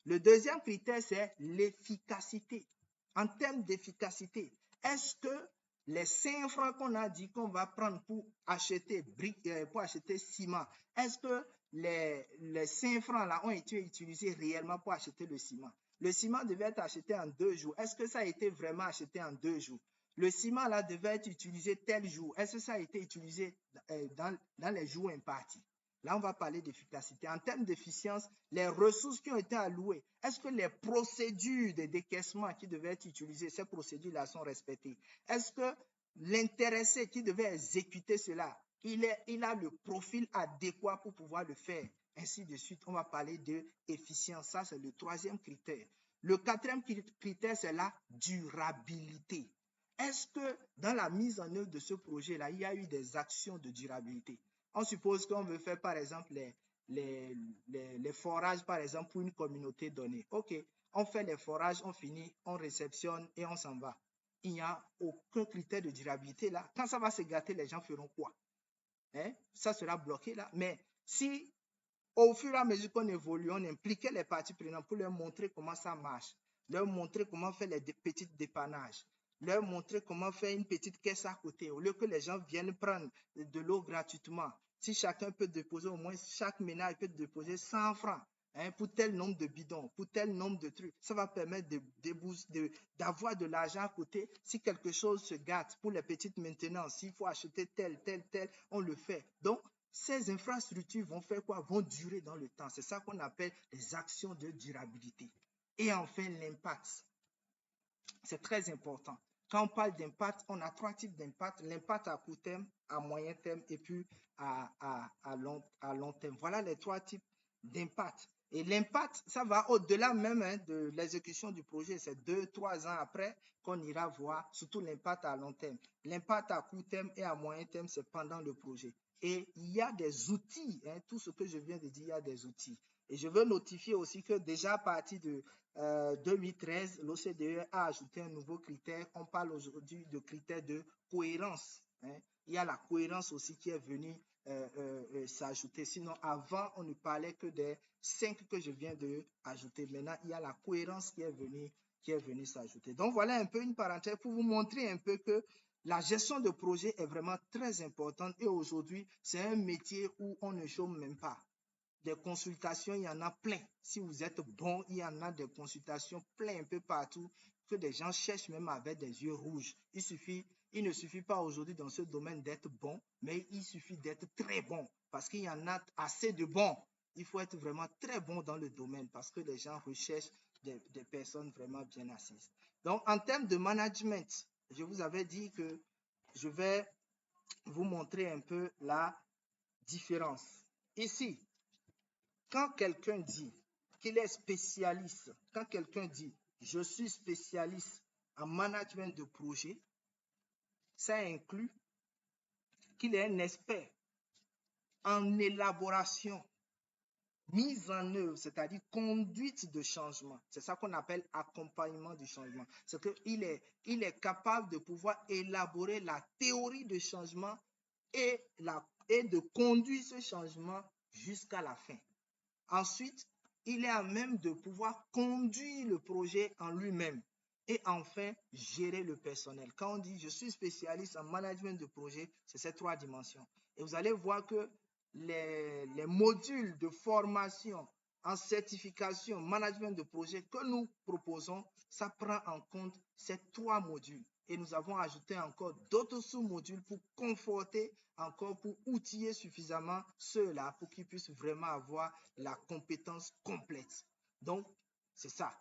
Le deuxième critère, c'est l'efficacité. En termes d'efficacité, est-ce que les 5 francs qu'on a dit qu'on va prendre pour acheter ciment, est-ce que les 5 francs là ont été utilisés réellement pour acheter le ciment? Le ciment devait être acheté en 2 jours. Est-ce que ça a été vraiment acheté en 2 jours? Le ciment là devait être utilisé tel jour. Est-ce que ça a été utilisé dans les jours impartis? Là, on va parler d'efficacité. En termes d'efficience, les ressources qui ont été allouées, est-ce que les procédures de décaissement qui devaient être utilisées, ces procédures-là sont respectées? Est-ce que l'intéressé qui devait exécuter cela, il a le profil adéquat pour pouvoir le faire? Ainsi de suite, on va parler d'efficience. Ça, c'est le troisième critère. Le quatrième critère, c'est la durabilité. Est-ce que dans la mise en œuvre de ce projet-là, il y a eu des actions de durabilité? On suppose qu'on veut faire, par exemple, les forages, par exemple, pour une communauté donnée. OK, on fait les forages, on finit, on réceptionne et on s'en va. Il n'y a aucun critère de durabilité là. Quand ça va se gâter, les gens feront quoi? Ça sera bloqué là. Mais si, au fur et à mesure qu'on évolue, on impliquait les parties prenantes pour leur montrer comment ça marche, leur montrer comment faire les petits dépannages, leur montrer comment faire une petite caisse à côté, au lieu que les gens viennent prendre de l'eau gratuitement. Si chacun peut déposer, au moins chaque ménage peut déposer 100 francs pour tel nombre de bidons, pour tel nombre de trucs, ça va permettre d'avoir de l'argent à côté. Si quelque chose se gâte pour les petites maintenances, s'il faut acheter tel, on le fait. Donc, ces infrastructures vont faire quoi? Vont durer dans le temps. C'est ça qu'on appelle les actions de durabilité. Et enfin, l'impact. C'est très important. Quand on parle d'impact, on a 3 types d'impact. L'impact à court terme, à moyen terme et puis à long terme. Voilà les 3 types d'impact. Et l'impact, ça va au-delà même de l'exécution du projet. C'est 2-3 ans après qu'on ira voir, surtout l'impact à long terme. L'impact à court terme et à moyen terme, c'est pendant le projet. Et il y a des outils, tout ce que je viens de dire, il y a des outils. Et je veux notifier aussi que déjà à partir de 2013, l'OCDE a ajouté un nouveau critère. On parle aujourd'hui de critère de cohérence. Il y a la cohérence aussi qui est venue s'ajouter. Sinon, avant, on ne parlait que des 5 que je viens d'ajouter. Maintenant, il y a la cohérence qui est venue s'ajouter. Donc, voilà un peu une parenthèse pour vous montrer un peu que la gestion de projet est vraiment très importante et aujourd'hui, c'est un métier où on ne chôme même pas. Des consultations, il y en a plein. Si vous êtes bon, il y en a des consultations plein un peu partout que des gens cherchent même avec des yeux rouges. Il ne suffit pas aujourd'hui dans ce domaine d'être bon, mais il suffit d'être très bon parce qu'il y en a assez de bons. Il faut être vraiment très bon dans le domaine parce que les gens recherchent des personnes vraiment bien assises. Donc, en termes de management, je vous avais dit que je vais vous montrer un peu la différence. Ici, quand quelqu'un dit qu'il est spécialiste, quand quelqu'un dit je suis spécialiste en management de projet, ça inclut qu'il est un expert en élaboration, mise en œuvre, c'est-à-dire conduite de changement. C'est ça qu'on appelle accompagnement du changement. C'est qu'il est capable de pouvoir élaborer la théorie de changement et de conduire ce changement jusqu'à la fin. Ensuite, il est à même de pouvoir conduire le projet en lui-même. Et enfin, gérer le personnel. Quand on dit je suis spécialiste en management de projet, c'est ces 3 dimensions. Et vous allez voir que les modules de formation en certification, management de projet que nous proposons, ça prend en compte ces 3 modules. Et nous avons ajouté encore d'autres sous-modules pour conforter, encore pour outiller suffisamment ceux-là pour qu'ils puissent vraiment avoir la compétence complète. Donc, c'est ça.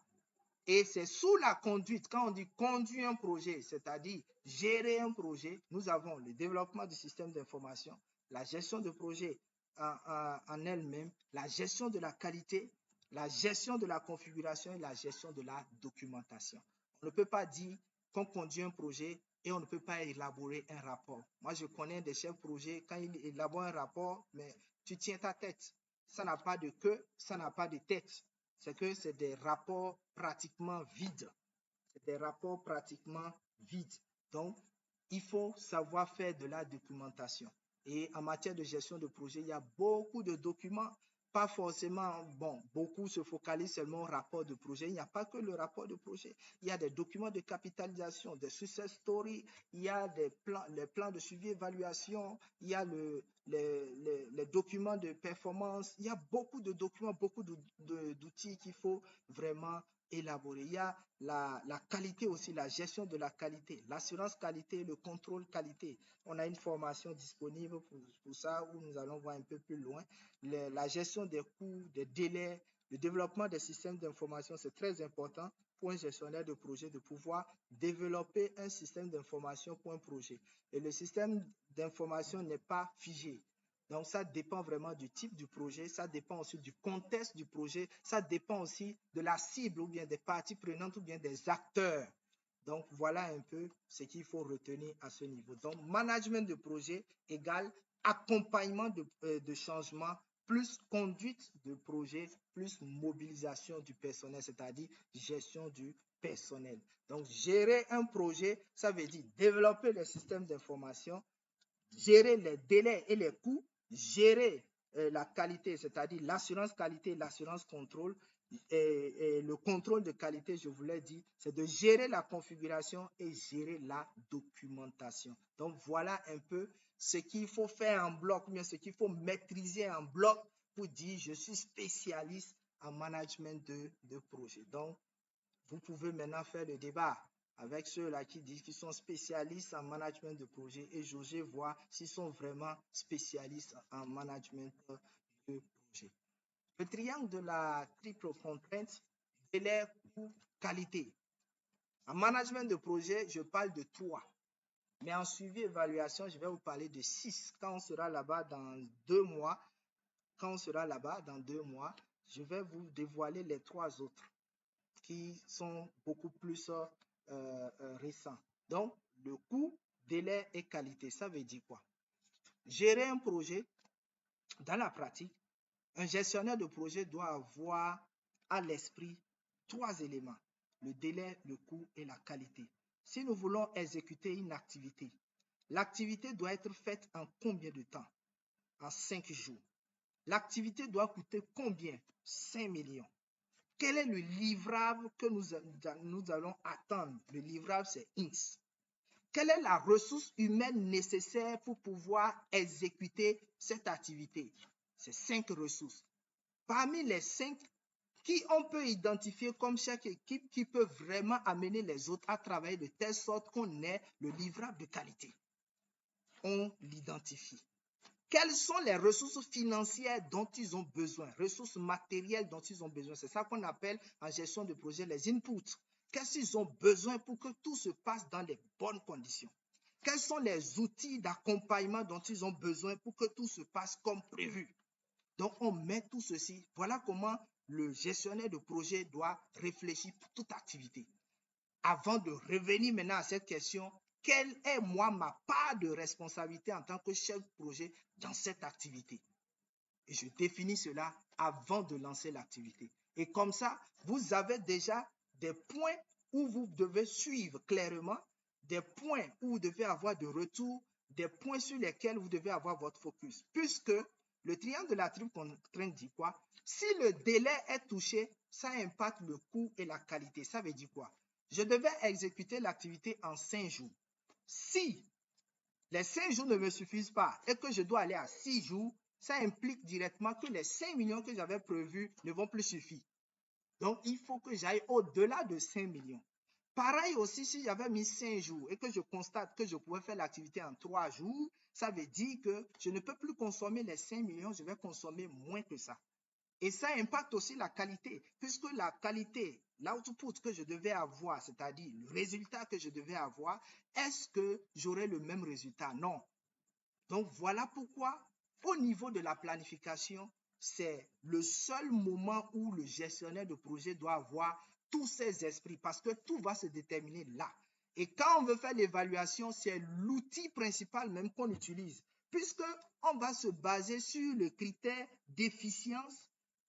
Et c'est sous la conduite, quand on dit conduire un projet, c'est-à-dire gérer un projet, nous avons le développement du système d'information, la gestion de projet en elle-même, la gestion de la qualité, la gestion de la configuration et la gestion de la documentation. On ne peut pas dire qu'on conduit un projet et on ne peut pas élaborer un rapport. Moi, je connais des chefs de projet, quand ils élaborent un rapport, mais tu tiens ta tête. Ça n'a pas de queue, ça n'a pas de tête. C'est que c'est des rapports pratiquement vides. C'est des rapports pratiquement vides. Donc, il faut savoir faire de la documentation. Et en matière de gestion de projet, il y a beaucoup de documents. Pas forcément, bon, beaucoup se focalisent seulement au rapport de projet. Il n'y a pas que le rapport de projet. Il y a des documents de capitalisation, des success stories, il y a les plans de suivi évaluation, il y a les documents de performance. Il y a beaucoup de documents, beaucoup d'outils qu'il faut vraiment élaborer. Il y a la qualité aussi, la gestion de la qualité, l'assurance qualité, le contrôle qualité. On a une formation disponible pour ça où nous allons voir un peu plus loin. La gestion des coûts, des délais, le développement des systèmes d'information, c'est très important pour un gestionnaire de projet de pouvoir développer un système d'information pour un projet. Et le système d'information n'est pas figé. Donc, ça dépend vraiment du type du projet, ça dépend aussi du contexte du projet, ça dépend aussi de la cible ou bien des parties prenantes ou bien des acteurs. Donc, voilà un peu ce qu'il faut retenir à ce niveau. Donc, management de projet égale accompagnement de changement plus conduite de projet plus mobilisation du personnel, c'est-à-dire gestion du personnel. Donc, gérer un projet, ça veut dire développer les systèmes d'information, gérer les délais et les coûts, gérer la qualité, c'est-à-dire l'assurance qualité et l'assurance contrôle, et le contrôle de qualité, je vous l'ai dit, c'est de gérer la configuration et gérer la documentation. Donc, voilà un peu ce qu'il faut faire en bloc, mais ce qu'il faut maîtriser en bloc pour dire je suis spécialiste en management de projet. Donc, vous pouvez maintenant faire le débat avec ceux-là qui disent qu'ils sont spécialistes en management de projet et jauger voir s'ils sont vraiment spécialistes en management de projet. Le triangle de la triple contrainte, délai, coût, qualité. En management de projet, je parle de 3. Mais en suivi évaluation, je vais vous parler de 6. Quand on sera là-bas dans 2 mois, je vais vous dévoiler les 3 autres qui sont beaucoup plus récents. Donc, le coût, délai et qualité, ça veut dire quoi? Gérer un projet, dans la pratique, un gestionnaire de projet doit avoir à l'esprit 3 éléments, le délai, le coût et la qualité. Si nous voulons exécuter une activité, l'activité doit être faite en combien de temps? En 5 jours. L'activité doit coûter combien? 5 millions. Quel est le livrable que nous allons attendre? Le livrable, c'est X. Quelle est la ressource humaine nécessaire pour pouvoir exécuter cette activité? C'est 5 ressources. Parmi les 5, qui on peut identifier comme chaque équipe qui peut vraiment amener les autres à travailler de telle sorte qu'on ait le livrable de qualité? On l'identifie. Quelles sont les ressources financières dont ils ont besoin, ressources matérielles dont ils ont besoin? C'est ça qu'on appelle en gestion de projet les inputs. Qu'est-ce qu'ils ont besoin pour que tout se passe dans les bonnes conditions? Quels sont les outils d'accompagnement dont ils ont besoin pour que tout se passe comme prévu? Donc, on met tout ceci. Voilà comment le gestionnaire de projet doit réfléchir pour toute activité. Avant de revenir maintenant à cette question, quelle est moi ma part de responsabilité en tant que chef de projet dans cette activité? Et je définis cela avant de lancer l'activité. Et comme ça, vous avez déjà des points où vous devez suivre clairement, des points où vous devez avoir de retour, des points sur lesquels vous devez avoir votre focus. Puisque le triangle de la triple contrainte dit quoi? Si le délai est touché, ça impacte le coût et la qualité. Ça veut dire quoi? Je devais exécuter l'activité en 5 jours. Si les 5 jours ne me suffisent pas et que je dois aller à 6 jours, ça implique directement que les 5 millions que j'avais prévus ne vont plus suffire. Donc, il faut que j'aille au-delà de 5 millions. Pareil aussi, si j'avais mis 5 jours et que je constate que je pouvais faire l'activité en 3 jours, ça veut dire que je ne peux plus consommer les 5 millions, je vais consommer moins que ça. Et ça impacte aussi la qualité, puisque la qualité, l'output que je devais avoir, c'est-à-dire le résultat que je devais avoir, est-ce que j'aurai le même résultat? Non. Donc voilà pourquoi, au niveau de la planification, c'est le seul moment où le gestionnaire de projet doit avoir tous ses esprits, parce que tout va se déterminer là. Et quand on veut faire l'évaluation, c'est l'outil principal même qu'on utilise, puisqu'on va se baser sur le critère d'efficience,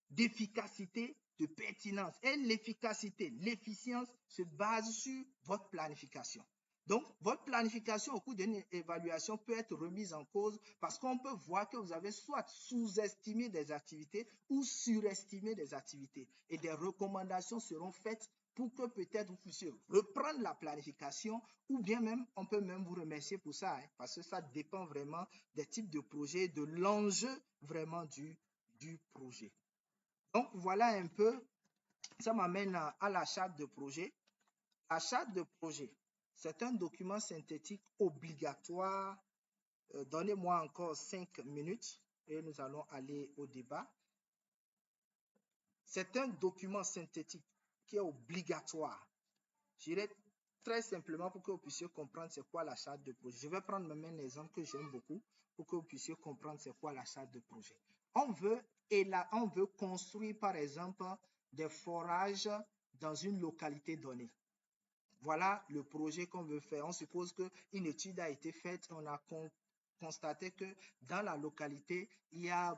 d'efficacité, de pertinence. Et l'efficacité, l'efficience se base sur votre planification. Donc, votre planification au cours d'une évaluation peut être remise en cause parce qu'on peut voir que vous avez soit sous-estimé des activités ou surestimé des activités. Et des recommandations seront faites pour que peut-être vous puissiez reprendre la planification ou bien même, on peut même vous remercier pour ça, hein, parce que ça dépend vraiment des types de projets, de l'enjeu vraiment du projet. Donc, voilà un peu, ça m'amène à la charte de projet. La charte de projet, c'est un document synthétique obligatoire. Donnez-moi encore 5 minutes et nous allons aller au débat. C'est un document synthétique qui est obligatoire. Je dirais très simplement pour que vous puissiez comprendre c'est quoi la charte de projet. Je vais prendre même un exemple que j'aime beaucoup pour que vous puissiez comprendre c'est quoi la charte de projet. On veut construire par exemple des forages dans une localité donnée. Voilà le projet qu'on veut faire. On suppose qu'une étude a été faite, on a constaté que dans la localité, il y a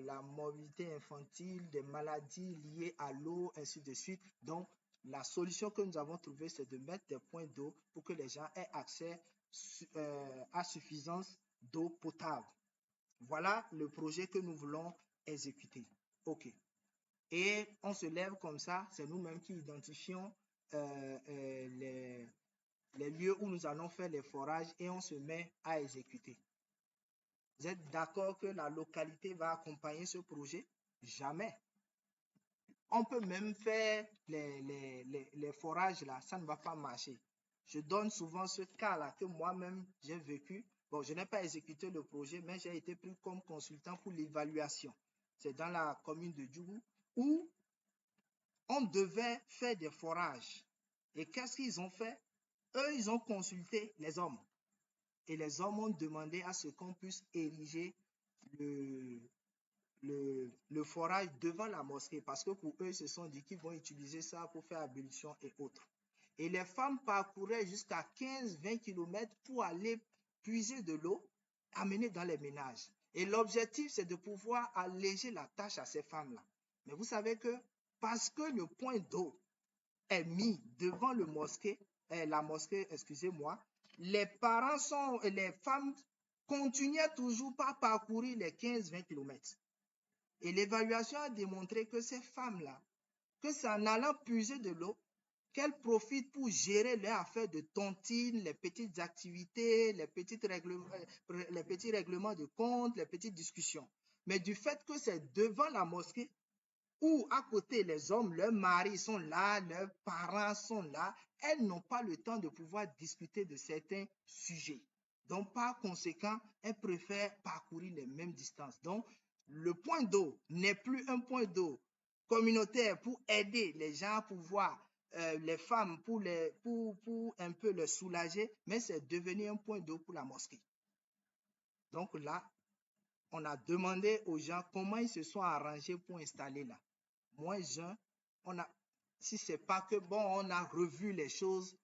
la morbidité infantile, des maladies liées à l'eau, ainsi de suite. Donc, la solution que nous avons trouvée, c'est de mettre des points d'eau pour que les gens aient accès à suffisance d'eau potable. Voilà le projet que nous voulons exécuter. OK. Et on se lève comme ça, c'est nous-mêmes qui identifions les lieux où nous allons faire les forages et on se met à exécuter. Vous êtes d'accord que la localité va accompagner ce projet? Jamais. On peut même faire les forages là, ça ne va pas marcher. Je donne souvent ce cas-là que moi-même j'ai vécu. Bon, je n'ai pas exécuté le projet, mais j'ai été pris comme consultant pour l'évaluation. C'est dans la commune de Djougou où on devait faire des forages. Et qu'est-ce qu'ils ont fait? Eux, ils ont consulté les hommes. Et les hommes ont demandé à ce qu'on puisse ériger le forage devant la mosquée parce que pour eux, ils se sont dit qu'ils vont utiliser ça pour faire ablution et autres. Et les femmes parcouraient jusqu'à 15-20 km pour aller puiser de l'eau, amener dans les ménages. Et l'objectif, c'est de pouvoir alléger la tâche à ces femmes-là. Mais vous savez que parce que le point d'eau est mis devant la mosquée, excusez-moi, les femmes continuaient toujours par parcourir les 15-20 km. Et l'évaluation a démontré que ces femmes-là, que c'est en allant puiser de l'eau, qu'elles profitent pour gérer leurs affaires de tontine, les petites activités, les petits règlements de compte, les petites discussions. Mais du fait que c'est devant la mosquée, où à côté les hommes, leurs maris sont là, leurs parents sont là, elles n'ont pas le temps de pouvoir discuter de certains sujets. Donc, par conséquent, elles préfèrent parcourir les mêmes distances. Donc, le point d'eau n'est plus un point d'eau communautaire pour aider les gens à pouvoir, les femmes, pour un peu les soulager, mais c'est devenu un point d'eau pour la mosquée. Donc là, on a demandé aux gens comment ils se sont arrangés pour installer là. Moins un, si c'est pas que bon, on a revu les choses,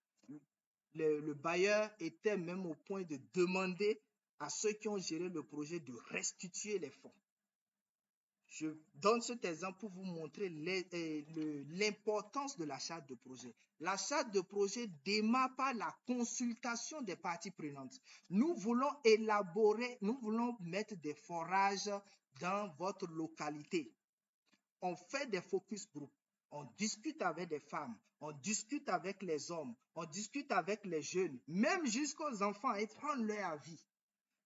le bailleur était même au point de demander à ceux qui ont géré le projet de restituer les fonds. Je donne cet exemple pour vous montrer l'importance de la charte de projet. La charte de projet démarre par la consultation des parties prenantes. Nous voulons élaborer, nous voulons mettre des forages dans votre localité. On fait des focus group, on discute avec des femmes, on discute avec les hommes, on discute avec les jeunes, même jusqu'aux enfants et prendre leur avis.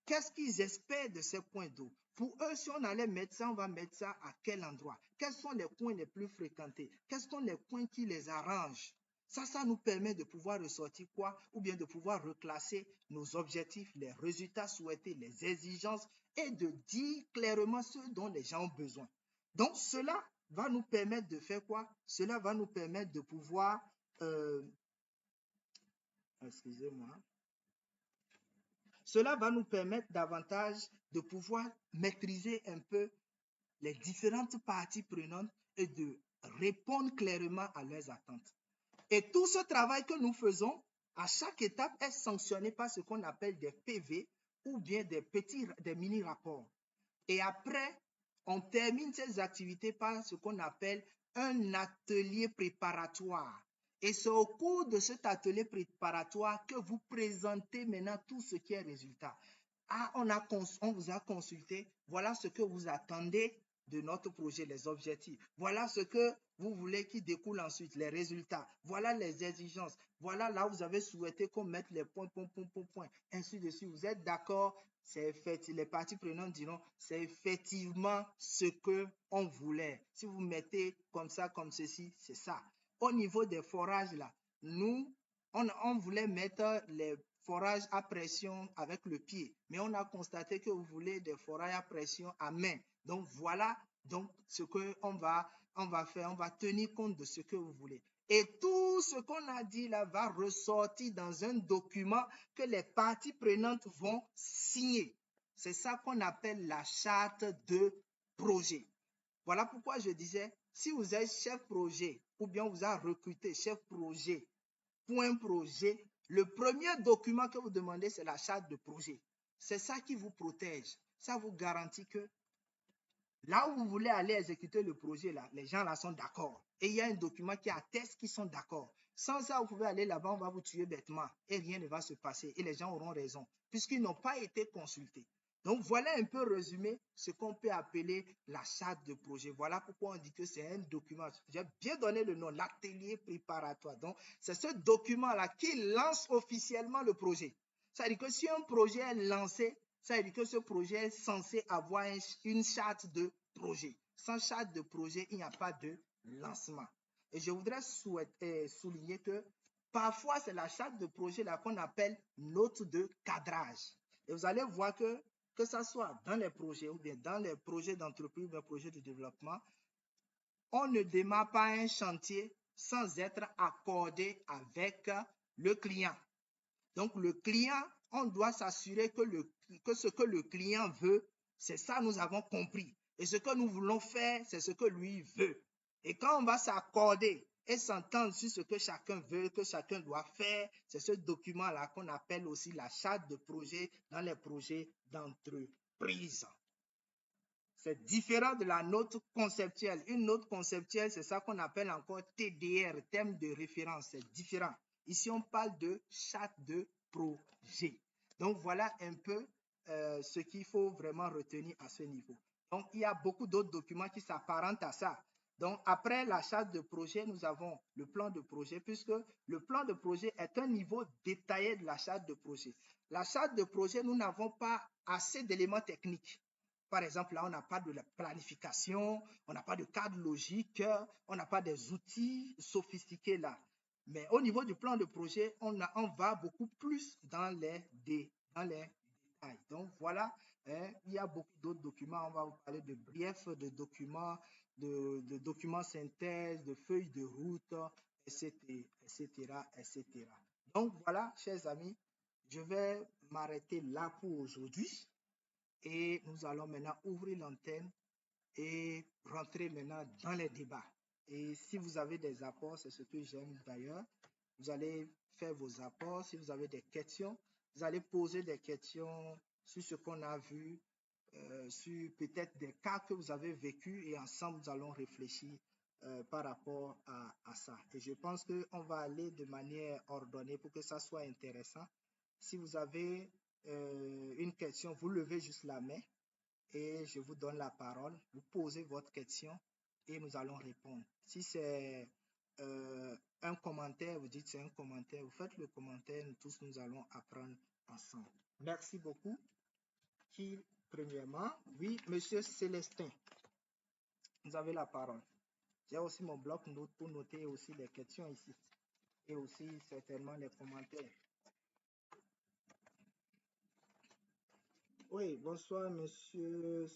Qu'est-ce qu'ils espèrent de ces points d'eau? Pour eux, si on allait mettre ça, on va mettre ça à quel endroit? Quels sont les coins les plus fréquentés? Quels sont les coins qui les arrangent? Ça nous permet de pouvoir ressortir quoi? Ou bien de pouvoir reclasser nos objectifs, les résultats souhaités, les exigences et de dire clairement ce dont les gens ont besoin. Donc, cela va nous permettre de faire quoi? Cela va nous permettre de pouvoir... excusez-moi. Cela va nous permettre davantage de pouvoir maîtriser un peu les différentes parties prenantes et de répondre clairement à leurs attentes. Et tout ce travail que nous faisons, à chaque étape, est sanctionné par ce qu'on appelle des PV ou bien des mini-rapports. Et après, on termine ces activités par ce qu'on appelle un atelier préparatoire. Et c'est au cours de cet atelier préparatoire que vous présentez maintenant tout ce qui est résultat. Ah, on vous a consulté, voilà ce que vous attendez de notre projet, les objectifs. Voilà ce que vous voulez qui découle ensuite, les résultats. Voilà les exigences. Voilà là où vous avez souhaité qu'on mette les points, ainsi de suite. Vous êtes d'accord? Les parties prenantes diront, c'est effectivement ce qu'on voulait. Si vous mettez comme ça, comme ceci, c'est ça. Au niveau des forages, là, nous, on voulait mettre les forages à pression avec le pied, mais on a constaté que vous voulez des forages à pression à main. Donc, voilà donc ce qu'on va faire. On va tenir compte de ce que vous voulez. Et tout ce qu'on a dit là va ressortir dans un document que les parties prenantes vont signer. C'est ça qu'on appelle la charte de projet. Voilà pourquoi je disais, si vous êtes chef projet ou bien vous avez recruté chef projet pour un projet, le premier document que vous demandez, c'est la charte de projet. C'est ça qui vous protège. Ça vous garantit que là où vous voulez aller exécuter le projet, là, les gens là sont d'accord. Et il y a un document qui atteste qu'ils sont d'accord. Sans ça, vous pouvez aller là-bas, on va vous tuer bêtement et rien ne va se passer. Et les gens auront raison, puisqu'ils n'ont pas été consultés. Donc, voilà un peu résumé ce qu'on peut appeler la charte de projet. Voilà pourquoi on dit que c'est un document. J'ai bien donné le nom, l'atelier préparatoire. Donc, c'est ce document-là qui lance officiellement le projet. Ça veut dire que si un projet est lancé, ça veut dire que ce projet est censé avoir une charte de projet. Sans charte de projet, il n'y a pas de lancement. Et je voudrais souligner que parfois, c'est la charte de projet là qu'on appelle note de cadrage. Et vous allez voir que ce soit dans les projets ou bien dans les projets d'entreprise ou les projets de développement, on ne démarre pas un chantier sans être accordé avec le client. Donc, le client, on doit s'assurer que ce que le client veut, c'est ça nous avons compris. Et ce que nous voulons faire, c'est ce que lui veut. Et quand on va s'accorder et s'entendre sur ce que chacun veut, que chacun doit faire, c'est ce document-là qu'on appelle aussi la charte de projet dans les projets d'entreprise. C'est différent de la note conceptuelle. Une note conceptuelle, c'est ça qu'on appelle encore TDR, thème de référence. C'est différent. Ici, on parle de charte de projet. Donc, voilà un peu ce qu'il faut vraiment retenir à ce niveau. Donc, il y a beaucoup d'autres documents qui s'apparentent à ça. Donc, après la charte de projet, nous avons le plan de projet, puisque le plan de projet est un niveau détaillé de la charte de projet. La charte de projet, nous n'avons pas assez d'éléments techniques. Par exemple, là, on n'a pas de la planification, on n'a pas de cadre logique, on n'a pas des outils sophistiqués là. Mais au niveau du plan de projet, on va beaucoup plus dans les détails. Donc, voilà, hein, il y a beaucoup d'autres documents. On va vous parler de briefs, de documents synthèse, de feuilles de route, etc., etc. Donc, voilà, chers amis, je vais m'arrêter là pour aujourd'hui. Et nous allons maintenant ouvrir l'antenne et rentrer maintenant dans les débats. Et si vous avez des apports, c'est ce que j'aime d'ailleurs, vous allez faire vos apports. Si vous avez des questions, vous allez poser des questions sur ce qu'on a vu, sur peut-être des cas que vous avez vécus et ensemble, nous allons réfléchir par rapport à ça. Et je pense qu'on va aller de manière ordonnée pour que ça soit intéressant. Si vous avez une question, vous levez juste la main et je vous donne la parole. Vous posez votre question et nous allons répondre. Si c'est un commentaire, vous dites c'est un commentaire, vous faites le commentaire, nous tous nous allons apprendre ensemble. Merci beaucoup. Qui, premièrement, oui, Monsieur Célestin, vous avez la parole. J'ai aussi mon bloc-notes pour noter aussi les questions ici et aussi certainement les commentaires. Oui, bonsoir, Monsieur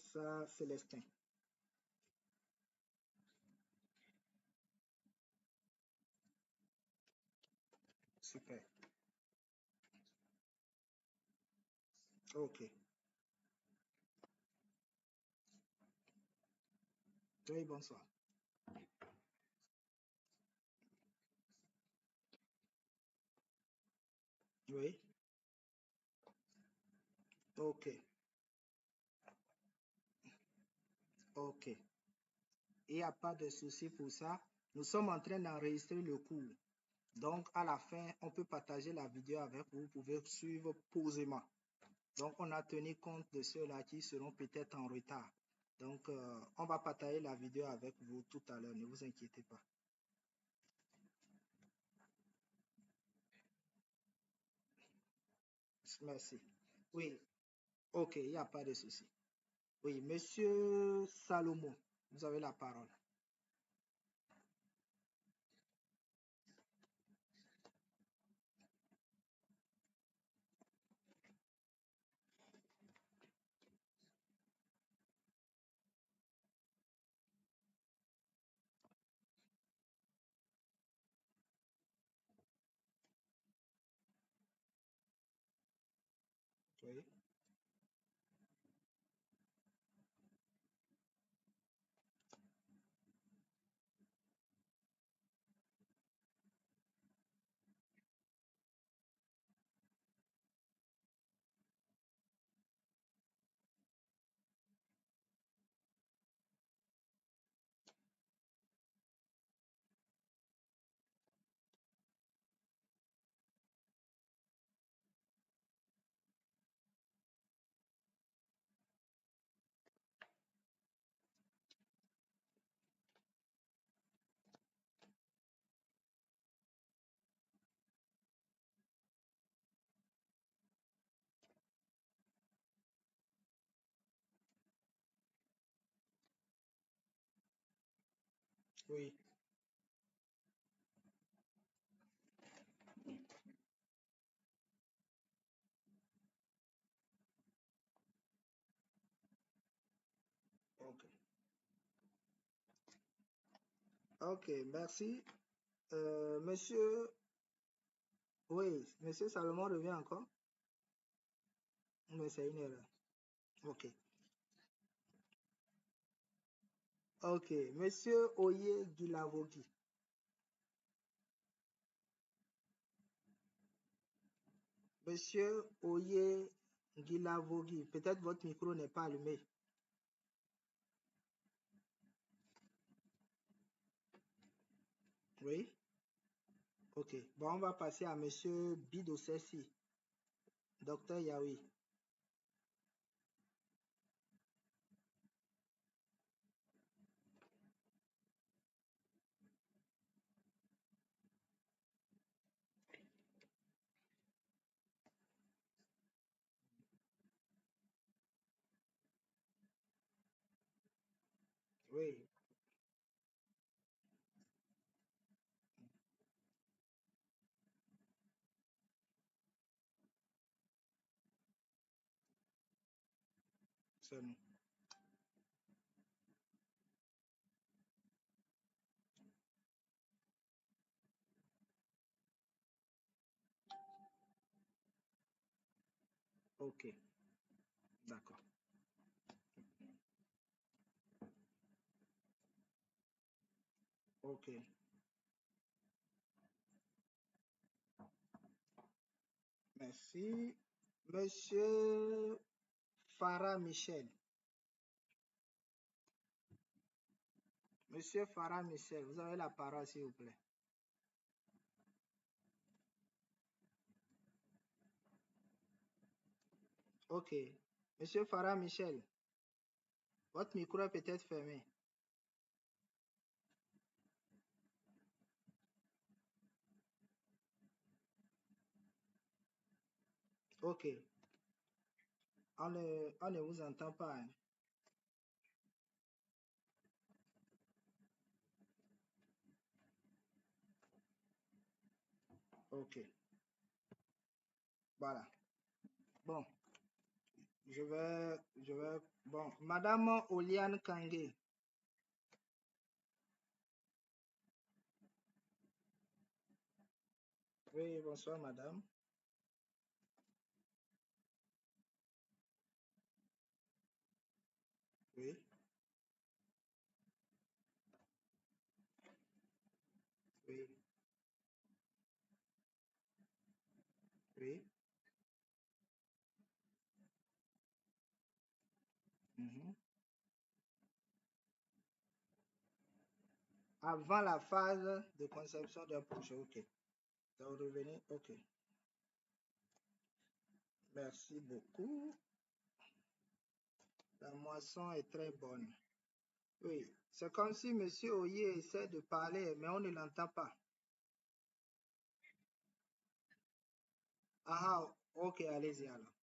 Célestin. Super. OK. Oui, bonsoir. Oui. OK. OK. Il n'y a pas de souci pour ça. Nous sommes en train d'enregistrer le cours. Donc, à la fin, on peut partager la vidéo avec vous. Vous pouvez suivre posément. Donc, on a tenu compte de ceux-là qui seront peut-être en retard. Donc, on va partager la vidéo avec vous tout à l'heure. Ne vous inquiétez pas. Merci. Oui. OK, il n'y a pas de souci. Oui, Monsieur Salomon, vous avez la parole. Oui. Oui. Ok. Ok, merci. Monsieur, oui, Monsieur Salomon revient encore? Oui, c'est une erreur. Ok. Ok, Monsieur Oye Gilavogi. Monsieur Oye Gilavogi, peut-être votre micro n'est pas allumé. Oui? Ok. Bon, on va passer à Monsieur Bido Sessi. Docteur Yaoui. Oui, c'est nous. Ok, d'accord. Ok, merci. Monsieur Farah Michel. Monsieur Farah Michel, vous avez la parole, s'il vous plaît. Ok. Monsieur Farah Michel, votre micro est peut-être fermé. Ok. On ne vous entend pas, hein. Ok. Voilà. Bon, bon, Madame Oliane Kangé. Oui, bonsoir, madame. Oui, oui, oui. Mhm. Avant la phase de conception d'un projet, ok. Donc, revenez, ok. Merci beaucoup. La moisson est très bonne. Oui, c'est comme si Monsieur Oye essaie de parler, mais on ne l'entend pas. Ah, ok, allez-y alors.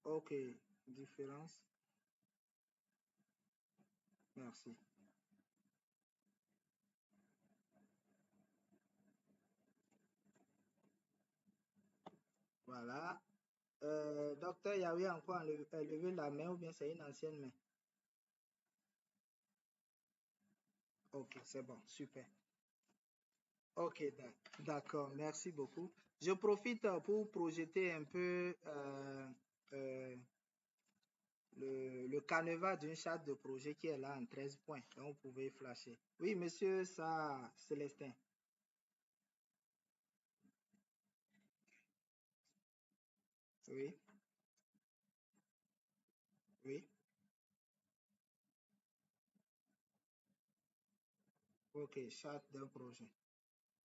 Ok, différence. Merci. Voilà. Docteur Yaoui a encore levé la main ou bien c'est une ancienne main? Ok, c'est bon, super. Ok, d'accord, merci beaucoup. Je profite pour projeter un peu euh, le canevas d'une charte de projet qui est là en 13 points. Donc, vous pouvez flasher. Oui, monsieur Célestin. Oui, oui. Ok, charte d'un projet.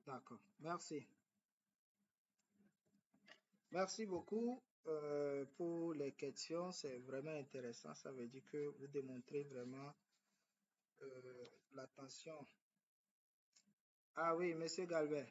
D'accord, merci. Merci beaucoup pour les questions. C'est vraiment intéressant. Ça veut dire que vous démontrez vraiment l'attention. Ah oui, monsieur Galvin.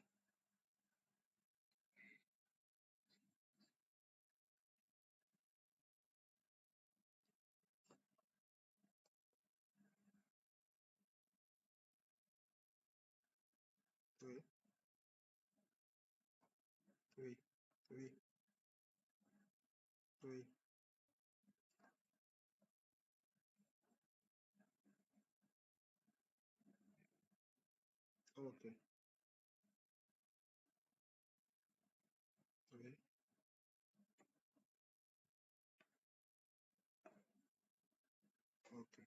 oui, oui, ok, oui, ok,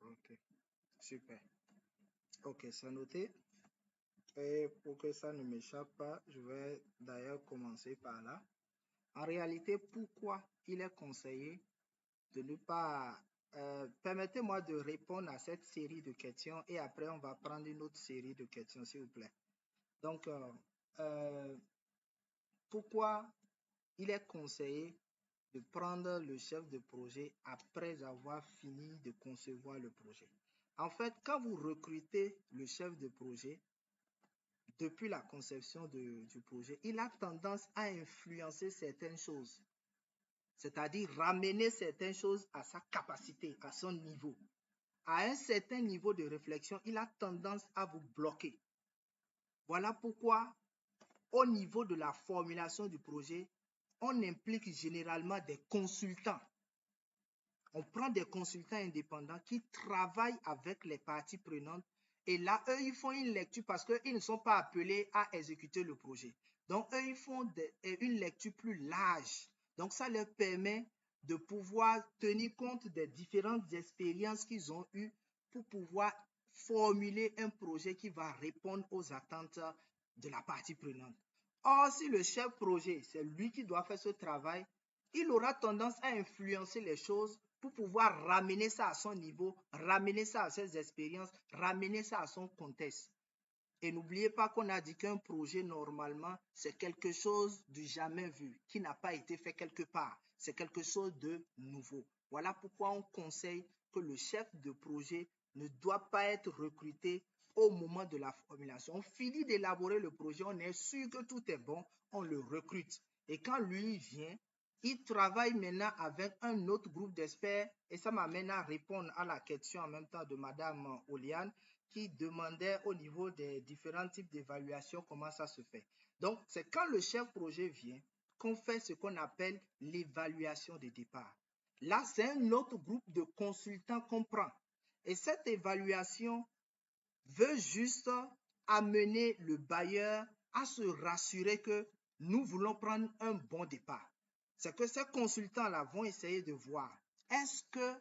ok, super. Ok, c'est noté. Et pour que ça ne m'échappe pas, je vais d'ailleurs commencer par là. En réalité, pourquoi il est conseillé de ne pas... permettez-moi de répondre à cette série de questions et après on va prendre une autre série de questions, s'il vous plaît. Donc, euh, pourquoi il est conseillé de prendre le chef de projet après avoir fini de concevoir le projet? En fait, quand vous recrutez le chef de projet, depuis la conception du projet, il a tendance à influencer certaines choses, c'est-à-dire ramener certaines choses à sa capacité, à son niveau. À un certain niveau de réflexion, il a tendance à vous bloquer. Voilà pourquoi, au niveau de la formulation du projet, on implique généralement des consultants. On prend des consultants indépendants qui travaillent avec les parties prenantes et là, eux, ils font une lecture parce qu'ils ne sont pas appelés à exécuter le projet. Donc, eux, ils font une lecture plus large. Donc, ça leur permet de pouvoir tenir compte des différentes expériences qu'ils ont eues pour pouvoir formuler un projet qui va répondre aux attentes de la partie prenante. Or, si le chef projet, c'est lui qui doit faire ce travail, il aura tendance à influencer les choses pour pouvoir ramener ça à son niveau, ramener ça à ses expériences, ramener ça à son contexte. Et n'oubliez pas qu'on a dit qu'un projet, normalement, c'est quelque chose du jamais vu, qui n'a pas été fait quelque part. C'est quelque chose de nouveau. Voilà pourquoi on conseille que le chef de projet ne doit pas être recruté au moment de la formulation. On finit d'élaborer le projet, on est sûr que tout est bon, on le recrute. Et quand lui vient, il travaille maintenant avec un autre groupe d'experts et ça m'amène à répondre à la question en même temps de Madame Oliane qui demandait au niveau des différents types d'évaluation comment ça se fait. Donc, c'est quand le chef projet vient qu'on fait ce qu'on appelle l'évaluation de départ. Là, c'est un autre groupe de consultants qu'on prend. Et cette évaluation veut juste amener le bailleur à se rassurer que nous voulons prendre un bon départ. C'est que ces consultants-là vont essayer de voir est-ce que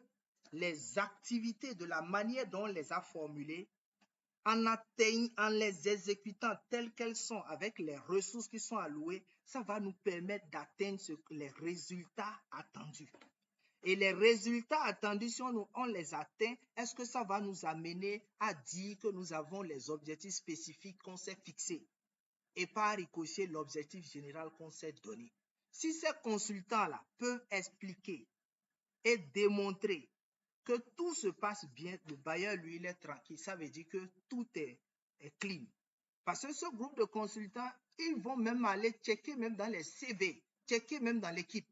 les activités de la manière dont on les a formulées en les exécutant telles qu'elles sont, avec les ressources qui sont allouées, ça va nous permettre d'atteindre les résultats attendus. Et les résultats attendus, si on les atteint, est-ce que ça va nous amener à dire que nous avons les objectifs spécifiques qu'on s'est fixés et pas ricochet l'objectif général qu'on s'est donné? Si ces consultants-là peuvent expliquer et démontrer que tout se passe bien, le bailleur, lui, il est tranquille. Ça veut dire que tout est clean. Parce que ce groupe de consultants, ils vont même aller checker même dans les CV, checker même dans l'équipe.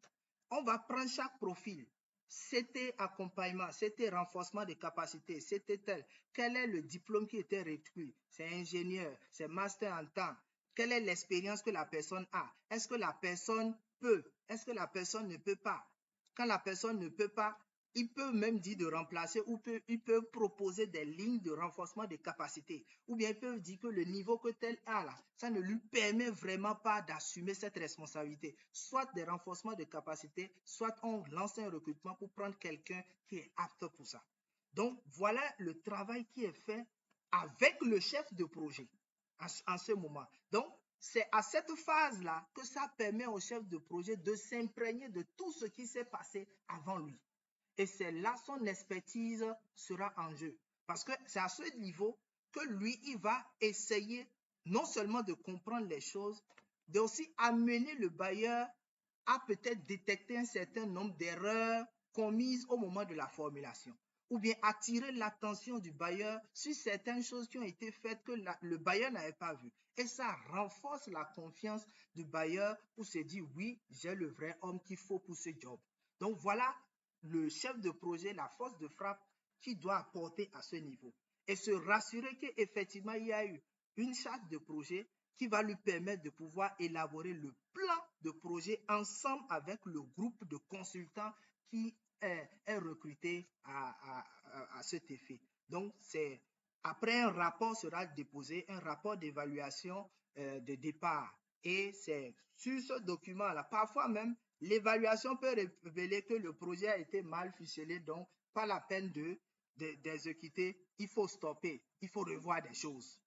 On va prendre chaque profil. C'était accompagnement, c'était renforcement des capacités, c'était tel. Quel est le diplôme qui était requis? C'est ingénieur, c'est master en temps. Quelle est l'expérience que la personne a? Est-ce que la personne peut? Est-ce que la personne ne peut pas? Quand la personne ne peut pas, il peut même dire de remplacer ou il peut proposer des lignes de renforcement des capacités. Ou bien il peut dire que le niveau que tel a là, ça ne lui permet vraiment pas d'assumer cette responsabilité. Soit des renforcements de capacités, soit on lance un recrutement pour prendre quelqu'un qui est apte pour ça. Donc voilà le travail qui est fait avec le chef de projet en ce moment. Donc c'est à cette phase-là que ça permet au chef de projet de s'imprégner de tout ce qui s'est passé avant lui. Et c'est là son expertise sera en jeu. Parce que c'est à ce niveau que lui, il va essayer non seulement de comprendre les choses, mais aussi amener le bailleur à peut-être détecter un certain nombre d'erreurs commises au moment de la formulation. Ou bien attirer l'attention du bailleur sur certaines choses qui ont été faites que le bailleur n'avait pas vues. Et ça renforce la confiance du bailleur pour se dire oui, j'ai le vrai homme qu'il faut pour ce job. Donc voilà le chef de projet, la force de frappe qui doit apporter à ce niveau. et se rassurer qu'effectivement, il y a eu une charte de projet qui va lui permettre de pouvoir élaborer le plan de projet ensemble avec le groupe de consultants qui est recruté à cet effet. Donc, c'est après un rapport sera déposé, un rapport d'évaluation de départ. Et c'est sur ce document-là, parfois même, l'évaluation peut révéler que le projet a été mal ficelé, donc pas la peine d'exécuter, il faut stopper, il faut revoir des choses.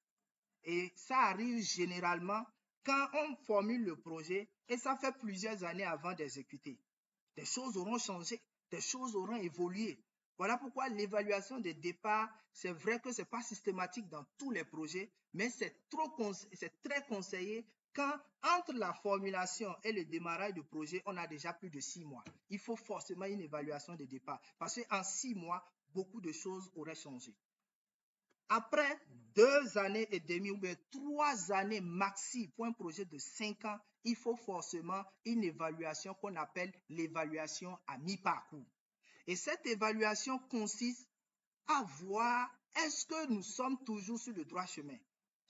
Et ça arrive généralement quand on formule le projet et ça fait plusieurs années avant d'exécuter. Des choses auront changé, des choses auront évolué. Voilà pourquoi l'évaluation des départs, c'est vrai que ce n'est pas systématique dans tous les projets, mais c'est très conseillé quand entre la formulation et le démarrage du projet, on a déjà plus de 6 mois. Il faut forcément une évaluation des départs parce qu'en 6 mois, beaucoup de choses auraient changé. Après 2 années et demie ou bien 3 années maxi pour un projet de 5 ans, il faut forcément une évaluation qu'on appelle l'évaluation à mi-parcours. Et cette évaluation consiste à voir est-ce que nous sommes toujours sur le droit chemin.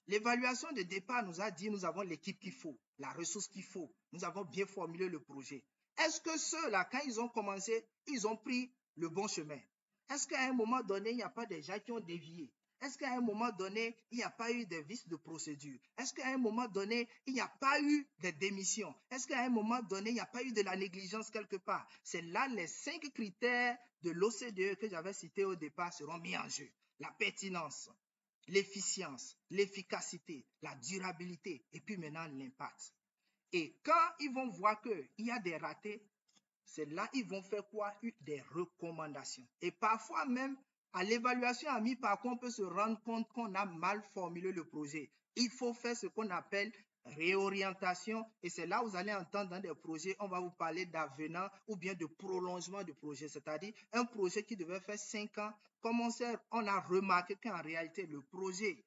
L'évaluation de départ nous a dit nous avons l'équipe qu'il faut, la ressource qu'il faut, nous avons bien formulé le projet. Est-ce que ceux-là, quand ils ont commencé, ils ont pris le bon chemin? Est-ce qu'à un moment donné, il n'y a pas des gens qui ont dévié? Est-ce qu'à un moment donné, il n'y a pas eu des vices de procédure? Est-ce qu'à un moment donné, il n'y a pas eu des démissions? Est-ce qu'à un moment donné, il n'y a pas eu de la négligence quelque part? C'est là les 5 critères de l'OCDE que j'avais cités au départ seront mis en jeu. La pertinence, l'efficience, l'efficacité, la durabilité et puis maintenant l'impact. Et quand ils vont voir qu'il y a des ratés, c'est là qu'ils vont faire quoi? Des recommandations. Et parfois même, à l'évaluation à mi-parcours, on peut se rendre compte qu'on a mal formulé le projet. Il faut faire ce qu'on appelle réorientation. Et c'est là où vous allez entendre dans des projets, on va vous parler d'avenant ou bien de prolongement du projet. C'est-à-dire un projet qui devait faire 5 ans. Comme on a remarqué qu'en réalité, le projet,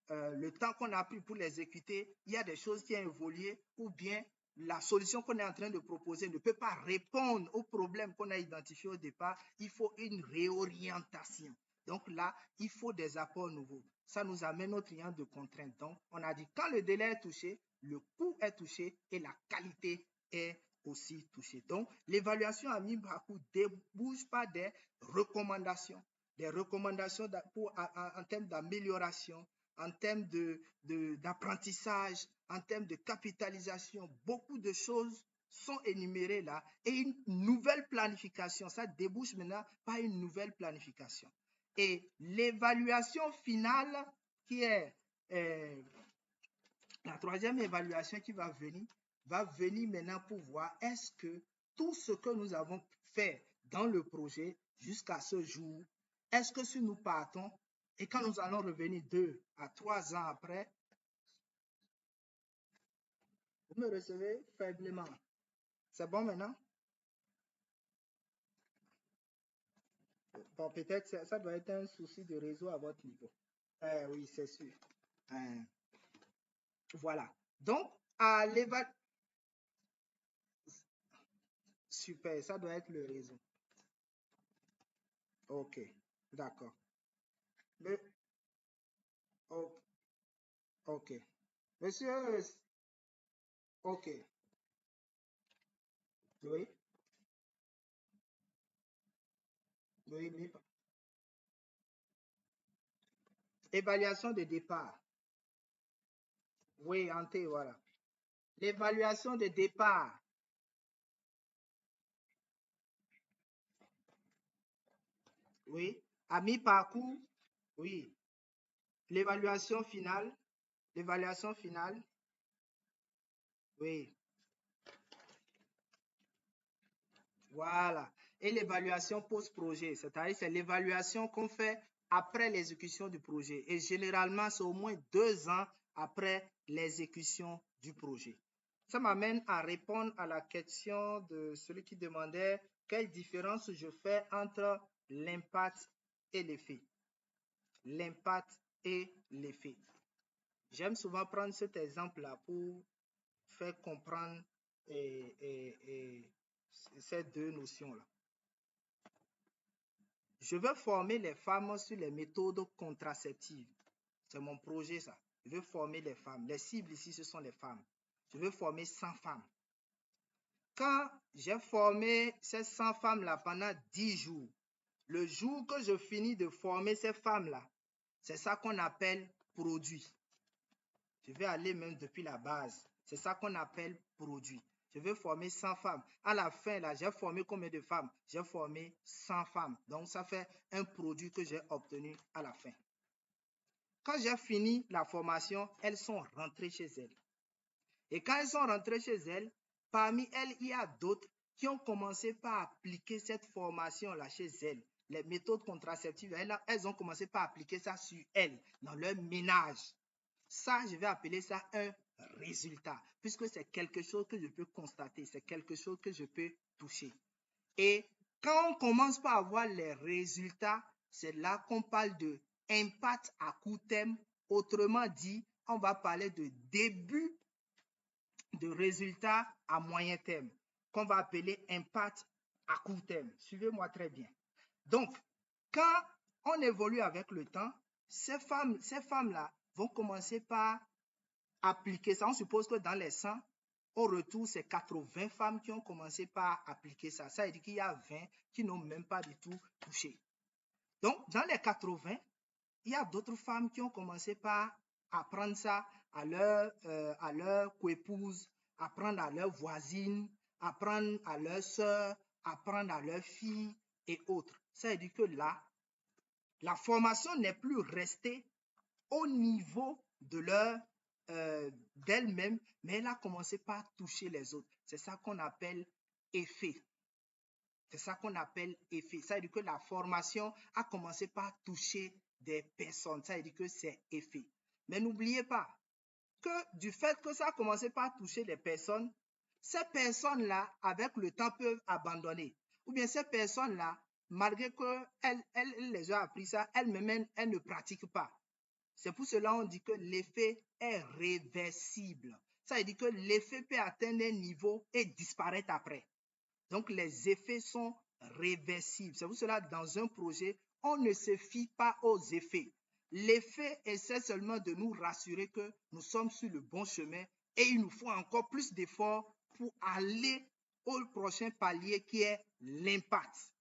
le temps qu'on a pris pour l'exécuter, il y a des choses qui ont évolué ou bien la solution qu'on est en train de proposer ne peut pas répondre aux problèmes qu'on a identifiés au départ. Il faut une réorientation. Donc là, il faut des apports nouveaux. Ça nous amène au triangle de contraintes. Donc, on a dit quand le délai est touché, le coût est touché et la qualité est aussi touchée. Donc, l'évaluation à mi-parcours débouche par des recommandations en termes d'amélioration, en termes d'apprentissage, en termes de capitalisation. Beaucoup de choses sont énumérées là et une nouvelle planification. Ça débouche maintenant par une nouvelle planification. Et l'évaluation finale qui est la troisième évaluation qui va venir maintenant pour voir est-ce que tout ce que nous avons fait dans le projet jusqu'à ce jour, est-ce que si nous partons et quand nous allons revenir 2 à 3 ans après, vous me recevez faiblement. C'est bon maintenant? Bon, peut-être ça doit être un souci de réseau à votre niveau. Oui, c'est sûr. Voilà. Donc, à l'évaluation, super, ça doit être le réseau. Ok, d'accord. Ok. Monsieur, ok. Oui, oui. Évaluation de départ. Oui, Ante, voilà. L'évaluation de départ. Oui. À mi-parcours. Oui. L'évaluation finale. L'évaluation finale. Oui. Voilà. Et l'évaluation post-projet, c'est-à-dire c'est l'évaluation qu'on fait après l'exécution du projet. Et généralement, c'est au moins 2 ans après l'exécution du projet. Ça m'amène à répondre à la question de celui qui demandait quelle différence je fais entre l'impact et l'effet. L'impact et l'effet. J'aime souvent prendre cet exemple-là pour faire comprendre ces deux notions-là. je veux former les femmes sur les méthodes contraceptives. C'est mon projet, ça. Je veux former les femmes. Les cibles ici, ce sont les femmes. Je veux former 100 femmes. Quand j'ai formé ces 100 femmes-là pendant 10 jours, le jour que je finis de former ces femmes-là, c'est ça qu'on appelle produit. Je vais aller même depuis la base. C'est ça qu'on appelle produit. Je veux former 100 femmes. À la fin, là, j'ai formé combien de femmes? J'ai formé 100 femmes. Donc, ça fait un produit que j'ai obtenu à la fin. Quand j'ai fini la formation, elles sont rentrées chez elles. Et quand elles sont rentrées chez elles, parmi elles, il y a d'autres qui ont commencé par appliquer cette formation-là chez elles. Les méthodes contraceptives, elles ont commencé par appliquer ça sur elles, dans leur ménage. Ça, je vais appeler ça un résultat, puisque c'est quelque chose que je peux constater, c'est quelque chose que je peux toucher. Et quand on commence par avoir les résultats, c'est là qu'on parle de impact à court terme. Autrement dit, on va parler de début de résultats à moyen terme, qu'on va appeler impact à court terme. Suivez-moi très bien. Donc, quand on évolue avec le temps, ces femmes-là vont commencer par appliquer ça. On suppose que dans les 100, au retour, c'est 80 femmes qui ont commencé par appliquer ça. Ça veut dire qu'il y a 20 qui n'ont même pas du tout touché. Donc, dans les 80, il y a d'autres femmes qui ont commencé par apprendre ça à leur coépouse, apprendre à leurs voisines, apprendre à leurs sœurs, apprendre à leurs filles et autres. Ça veut dire que là, la formation n'est plus restée au niveau de d'elle-même, mais elle a commencé par toucher les autres. C'est ça qu'on appelle effet. C'est ça qu'on appelle effet. Ça veut dire que la formation a commencé par toucher des personnes. Ça veut dire que c'est effet. Mais n'oubliez pas que du fait que ça a commencé par toucher les personnes, ces personnes-là, avec le temps, peuvent abandonner. Ou bien ces personnes-là, malgré qu'elles les ont appris ça, elles-mêmes, elles ne pratiquent pas. C'est pour cela qu'on dit que l'effet est réversible. Ça veut dire que l'effet peut atteindre un niveau et disparaître après. Donc, les effets sont réversibles. C'est pour cela que dans un projet, on ne se fie pas aux effets. L'effet essaie seulement de nous rassurer que nous sommes sur le bon chemin et il nous faut encore plus d'efforts pour aller au prochain palier qui est l'impact.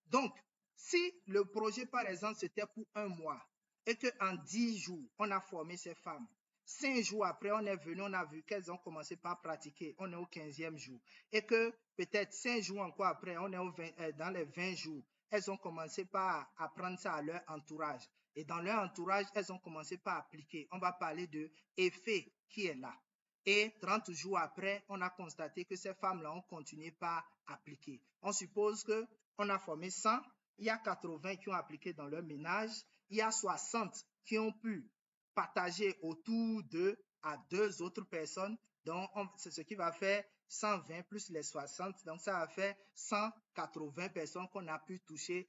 Donc, si le projet, par exemple, c'était pour 1 mois et qu'en 10 jours, on a formé ces femmes, 5 jours après, on est venu, on a vu qu'elles ont commencé par pratiquer, on est au 15e jour, et que peut-être 5 jours encore après, on est dans les 20 jours, elles ont commencé par apprendre ça à leur entourage. Et dans leur entourage, elles ont commencé par appliquer. On va parler de effet qui est là. Et 30 jours après, on a constaté que ces femmes-là ont continué par appliquer. On suppose qu'on a formé 100, il y a 80 qui ont appliqué dans leur ménage, il y a 60 qui ont pu partager autour d'eux à 2 autres personnes. Donc, c'est ce qui va faire 120 plus les 60. Donc, ça va faire 180 personnes qu'on a pu toucher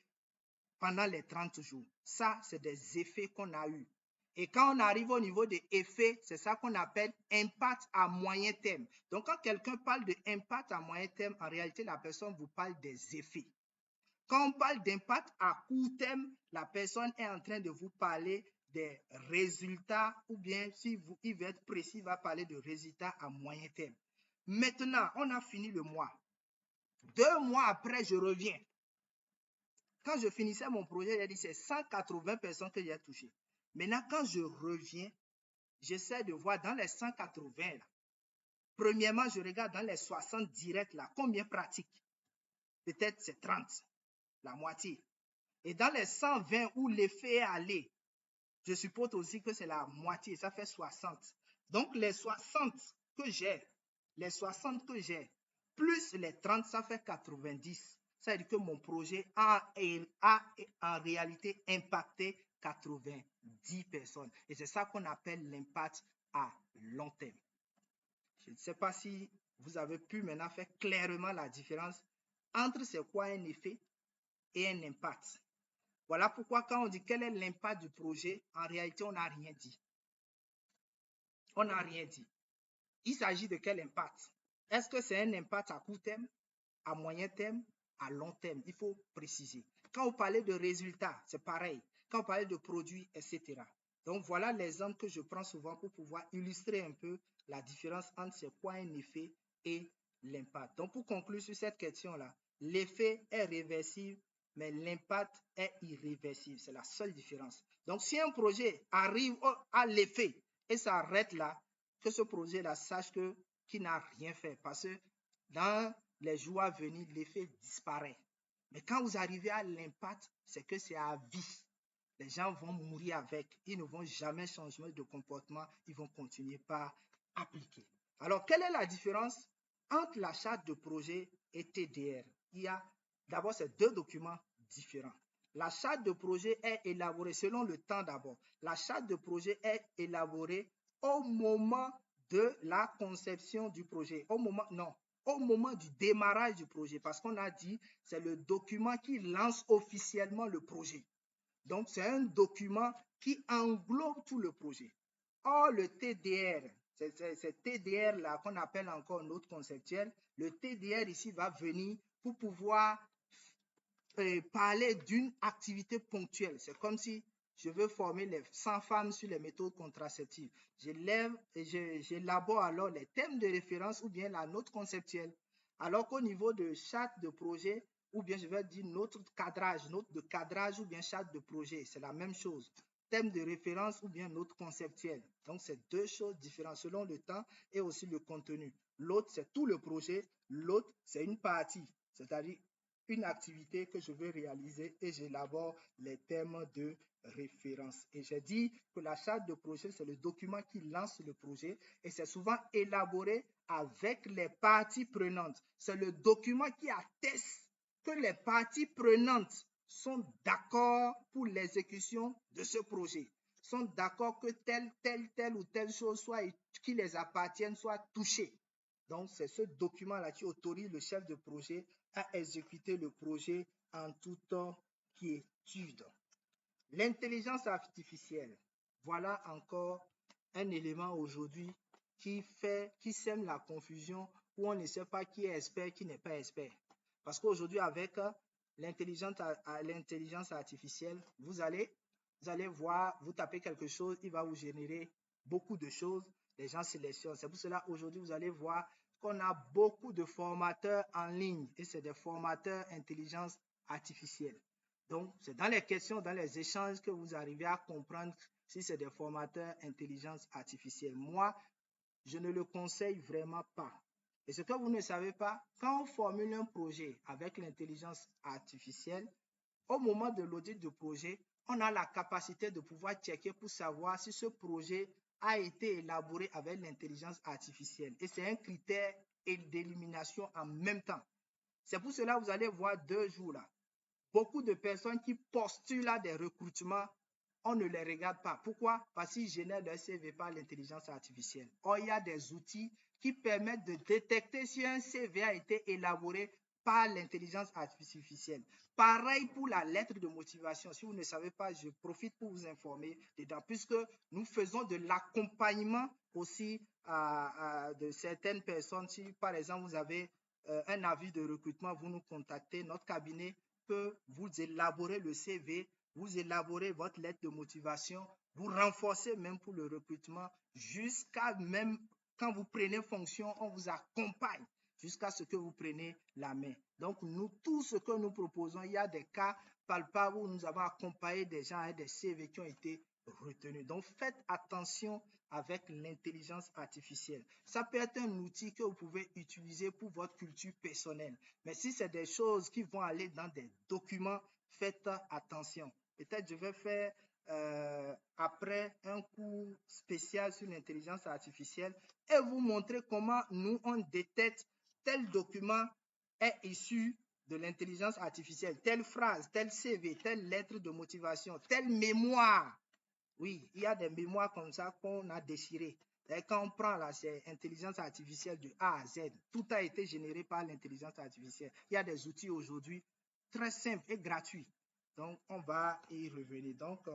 pendant les 30 jours. Ça, c'est des effets qu'on a eus. Et quand on arrive au niveau des effets, c'est ça qu'on appelle impact à moyen terme. Donc, quand quelqu'un parle de impact à moyen terme, en réalité, la personne vous parle des effets. Quand on parle d'impact à court terme, la personne est en train de vous parler des résultats ou bien si il veut être précis, il va parler de résultats à moyen terme. Maintenant, on a fini le mois. 2 mois après, je reviens. Quand je finissais mon projet, j'ai dit c'est 180 personnes que j'ai touchées. Maintenant, quand je reviens, j'essaie de voir dans les 180 là. Premièrement, je regarde dans les 60 directs là, combien pratiquent. Peut-être c'est 30, la moitié. Et dans les 120 où l'effet est allé, je suppose aussi que c'est la moitié, ça fait 60. Donc les 60 que j'ai, plus les 30, ça fait 90. Ça veut dire que mon projet a en réalité impacté 90 personnes. Et c'est ça qu'on appelle l'impact à long terme. Je ne sais pas si vous avez pu maintenant faire clairement la différence entre c'est quoi un effet et un impact. Voilà pourquoi quand on dit quel est l'impact du projet, en réalité, on n'a rien dit. On n'a rien dit. Il s'agit de quel impact? Est-ce que c'est un impact à court terme, à moyen terme à long terme. Il faut préciser. Quand vous parlez de résultats, c'est pareil. Quand vous parlez de produits, etc. Donc, voilà l'exemple que je prends souvent pour pouvoir illustrer un peu la différence entre c'est quoi un effet et l'impact. Donc, pour conclure sur cette question-là, l'effet est réversible, mais l'impact est irréversible. C'est la seule différence. Donc, si un projet arrive à l'effet et ça arrête là, que ce projet-là sache qu'il n'a rien fait. Parce que dans les jours à venir, l'effet disparaît. Mais quand vous arrivez à l'impact, c'est que c'est à vie. Les gens vont mourir avec. Ils ne vont jamais changer de comportement. Ils vont continuer par appliquer. Alors, quelle est la différence entre la charte de projet et TDR? Il y a d'abord ces deux documents différents. La charte de projet est élaborée selon le temps d'abord. La charte de projet est élaborée au moment de la conception du projet. Au moment du démarrage du projet, parce qu'on a dit c'est le document qui lance officiellement le projet. Donc, c'est un document qui englobe tout le projet. Or, le TDR, c'est TDR-là qu'on appelle encore notre conceptuel. Le TDR ici va venir pour pouvoir parler d'une activité ponctuelle. C'est comme si je veux former les 100 femmes sur les méthodes contraceptives. J'élabore alors les thèmes de référence ou bien la note conceptuelle. Alors qu'au niveau de charte de projet, ou bien je vais dire notre cadrage, note de cadrage ou bien charte de projet, c'est la même chose. Thème de référence ou bien note conceptuelle. Donc, c'est deux choses différentes selon le temps et aussi le contenu. L'autre, c'est tout le projet. L'autre, c'est une partie, c'est-à-dire une activité que je veux réaliser et j'élabore les thèmes de référence. Et j'ai dit que la charte de projet, c'est le document qui lance le projet et c'est souvent élaboré avec les parties prenantes. C'est le document qui atteste que les parties prenantes sont d'accord pour l'exécution de ce projet, sont d'accord que telle ou telle chose soit, qui les appartienne soit touchée. Donc, c'est ce document-là qui autorise le chef de projet à exécuter le projet en toute quiétude. L'intelligence artificielle, voilà encore un élément aujourd'hui qui sème la confusion où on ne sait pas qui est expert, qui n'est pas expert. Parce qu'aujourd'hui, avec l'intelligence artificielle, vous allez voir, vous tapez quelque chose, il va vous générer beaucoup de choses. Les gens sélectionnent. C'est pour cela aujourd'hui, vous allez voir qu'on a beaucoup de formateurs en ligne et c'est des formateurs intelligence artificielle. Donc, c'est dans les questions, dans les échanges que vous arrivez à comprendre si c'est des formateurs intelligence artificielle. Moi, je ne le conseille vraiment pas. Et ce que vous ne savez pas, quand on formule un projet avec l'intelligence artificielle, au moment de l'audit du projet, on a la capacité de pouvoir checker pour savoir si ce projet a été élaboré avec l'intelligence artificielle. Et c'est un critère d'élimination en même temps. C'est pour cela que vous allez voir 2 jours là. Beaucoup de personnes qui postulent à des recrutements, on ne les regarde pas. Pourquoi? Parce qu'ils génèrent leur CV par l'intelligence artificielle. Or, il y a des outils qui permettent de détecter si un CV a été élaboré par l'intelligence artificielle. Pareil pour la lettre de motivation. Si vous ne savez pas, je profite pour vous informer dedans, puisque nous faisons de l'accompagnement aussi de certaines personnes. Si, par exemple, vous avez un avis de recrutement, vous nous contactez. Notre cabinet peut vous élaborer le CV, vous élaborer votre lettre de motivation, vous renforcer même pour le recrutement, jusqu'à même quand vous prenez fonction, on vous accompagne jusqu'à ce que vous preniez la main. Donc, nous, tout ce que nous proposons, il y a des cas palpables où nous avons accompagné des gens avec des CV qui ont été retenus. Donc, faites attention avec l'intelligence artificielle. Ça peut être un outil que vous pouvez utiliser pour votre culture personnelle. Mais si c'est des choses qui vont aller dans des documents, faites attention. Peut-être je vais faire après un cours spécial sur l'intelligence artificielle et vous montrer comment nous, on détecte tel document est issu de l'intelligence artificielle, telle phrase, tel CV, telle lettre de motivation, telle mémoire. Oui, il y a des mémoires comme ça qu'on a déchirées. Et quand on prend là, c'est intelligence artificielle de A à Z. Tout a été généré par l'intelligence artificielle. Il y a des outils aujourd'hui très simples et gratuits. Donc, on va y revenir. Donc,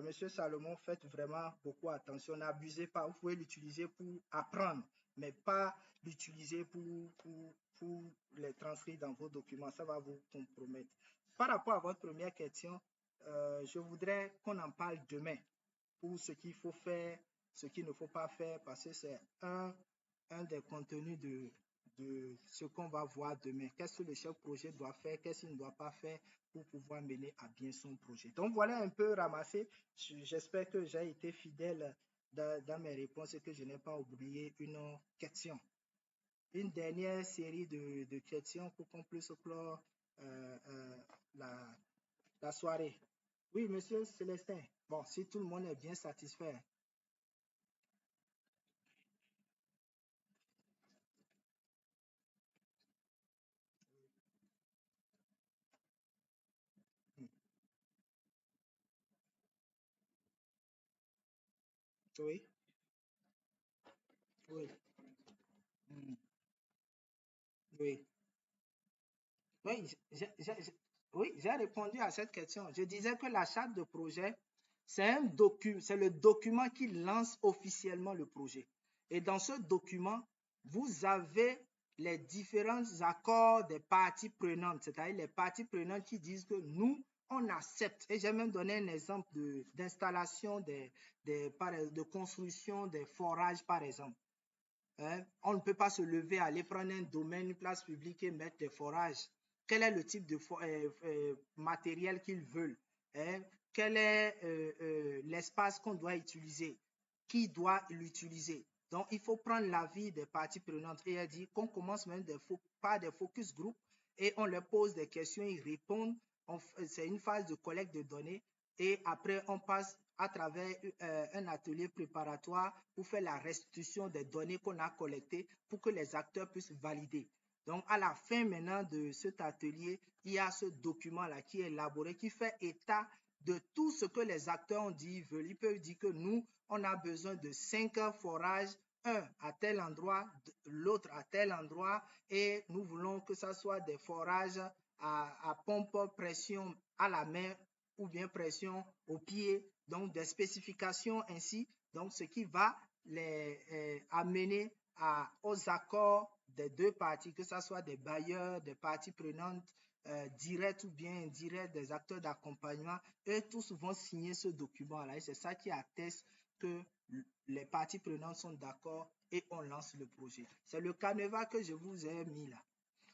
Monsieur Salomon, faites vraiment beaucoup attention. N'abusez pas. Vous pouvez l'utiliser pour apprendre, mais pas l'utiliser pour les transcrire dans vos documents, ça va vous compromettre. Par rapport à votre première question, je voudrais qu'on en parle demain pour ce qu'il faut faire, ce qu'il ne faut pas faire, parce que c'est un des contenus de ce qu'on va voir demain. Qu'est-ce que le chef projet doit faire, qu'est-ce qu'il ne doit pas faire pour pouvoir mener à bien son projet. Donc voilà un peu ramassé. J'espère que j'ai été fidèle dans mes réponses et que je n'ai pas oublié une question. Une dernière série de questions pour qu'on puisse clore la soirée. Oui, monsieur Célestin. Bon, si tout le monde est bien satisfait. Oui, oui, oui. Oui, j'ai répondu à cette question. Je disais que la charte de projet, c'est le document qui lance officiellement le projet. Et dans ce document, vous avez les différents accords des parties prenantes, c'est-à-dire les parties prenantes qui disent que nous, on accepte. Et j'ai même donné un exemple d'installation, de construction des forages, par exemple. Hein? On ne peut pas se lever, aller prendre un domaine, une place publique et mettre des forages. Quel est le type de matériel qu'ils veulent? Hein? Quel est l'espace qu'on doit utiliser? Qui doit l'utiliser? Donc, il faut prendre l'avis des parties prenantes. Et elle dit qu'on commence même par des focus group et on leur pose des questions, ils répondent. C'est une phase de collecte de données et après, on passe à travers un atelier préparatoire pour faire la restitution des données qu'on a collectées pour que les acteurs puissent valider. Donc, à la fin maintenant de cet atelier, il y a ce document-là qui est élaboré, qui fait état de tout ce que les acteurs ont dit, ils peuvent dire que nous, on a besoin de 5 forages, un à tel endroit, l'autre à tel endroit, et nous voulons que ça soit des forages à pompe pression à la main ou bien pression au pied, donc des spécifications ainsi, donc ce qui va les amener aux accords des deux parties, que ce soit des bailleurs, des parties prenantes directes ou bien indirectes, des acteurs d'accompagnement, eux tous vont signer ce document-là et c'est ça qui atteste que les parties prenantes sont d'accord et on lance le projet. C'est le canevas que je vous ai mis là.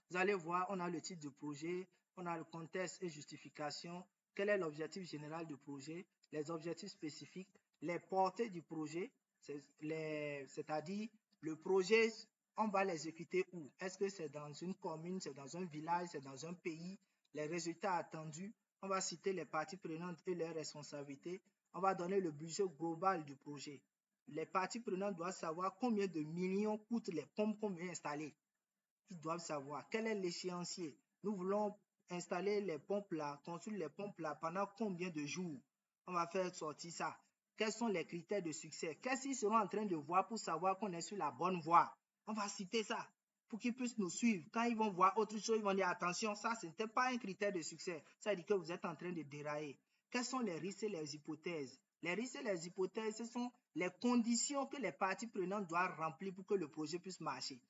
Vous allez voir, on a le titre du projet, on a le contexte et justification, quel est l'objectif général du projet, les objectifs spécifiques, les portées du projet, c'est-à-dire le projet, on va l'exécuter où? Est-ce que c'est dans une commune, c'est dans un village, c'est dans un pays? Les résultats attendus, on va citer les parties prenantes et leurs responsabilités, on va donner le budget global du projet. Les parties prenantes doivent savoir combien de millions coûtent les pompes qu'on veut installer. Ils doivent savoir quel est l'échéancier. Nous voulons installer les pompes là, construire les pompes là pendant combien de jours? On va faire sortir ça. Quels sont les critères de succès? Qu'est-ce qu'ils seront en train de voir pour savoir qu'on est sur la bonne voie? On va citer ça pour qu'ils puissent nous suivre. Quand ils vont voir autre chose, ils vont dire attention, ça, ce n'était pas un critère de succès. Ça veut dire que vous êtes en train de dérailler. Quels sont les risques et les hypothèses? Les risques et les hypothèses, ce sont les conditions que les parties prenantes doivent remplir pour que le projet puisse marcher.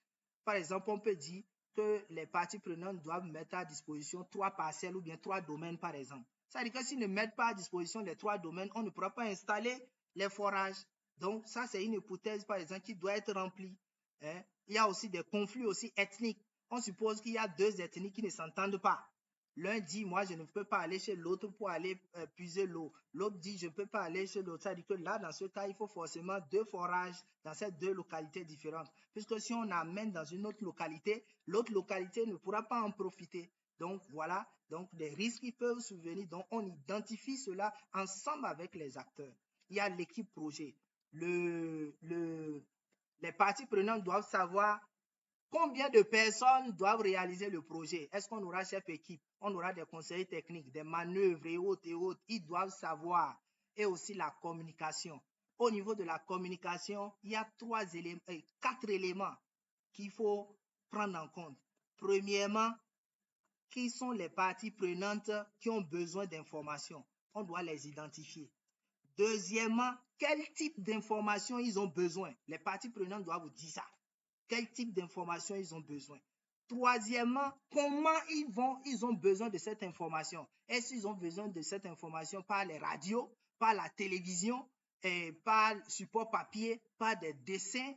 Par exemple, on peut dire que les parties prenantes doivent mettre à disposition 3 parcelles ou bien 3 domaines, par exemple. Ça veut dire que s'ils ne mettent pas à disposition les 3 domaines, on ne pourra pas installer les forages. Donc, ça, c'est une hypothèse, par exemple, qui doit être remplie. Hein? Il y a aussi des conflits aussi ethniques. On suppose qu'il y a 2 ethnies qui ne s'entendent pas. L'un dit, moi, je ne peux pas aller chez l'autre pour aller puiser l'eau. L'autre dit, je ne peux pas aller chez l'autre. Ça veut dire que là, dans ce cas, il faut forcément 2 forages dans ces 2 localités différentes. Puisque si on amène dans une autre localité, l'autre localité ne pourra pas en profiter. Donc, voilà, donc des risques qui peuvent survenir. Donc, on identifie cela ensemble avec les acteurs. Il y a l'équipe projet. Les parties prenantes doivent savoir combien de personnes doivent réaliser le projet. Est-ce qu'on aura chef équipe? On aura des conseillers techniques, des manœuvres et autres et autres. Ils doivent savoir. Et aussi la communication. Au niveau de la communication, il y a 4 éléments qu'il faut prendre en compte. Premièrement, qui sont les parties prenantes qui ont besoin d'informations? On doit les identifier. Deuxièmement, quel type d'informations ils ont besoin? Les parties prenantes doivent vous dire ça. Quel type d'informations ils ont besoin? Troisièmement, comment ils ont besoin de cette information? Est-ce qu'ils ont besoin de cette information par les radios, par la télévision, par support papier, par des dessins,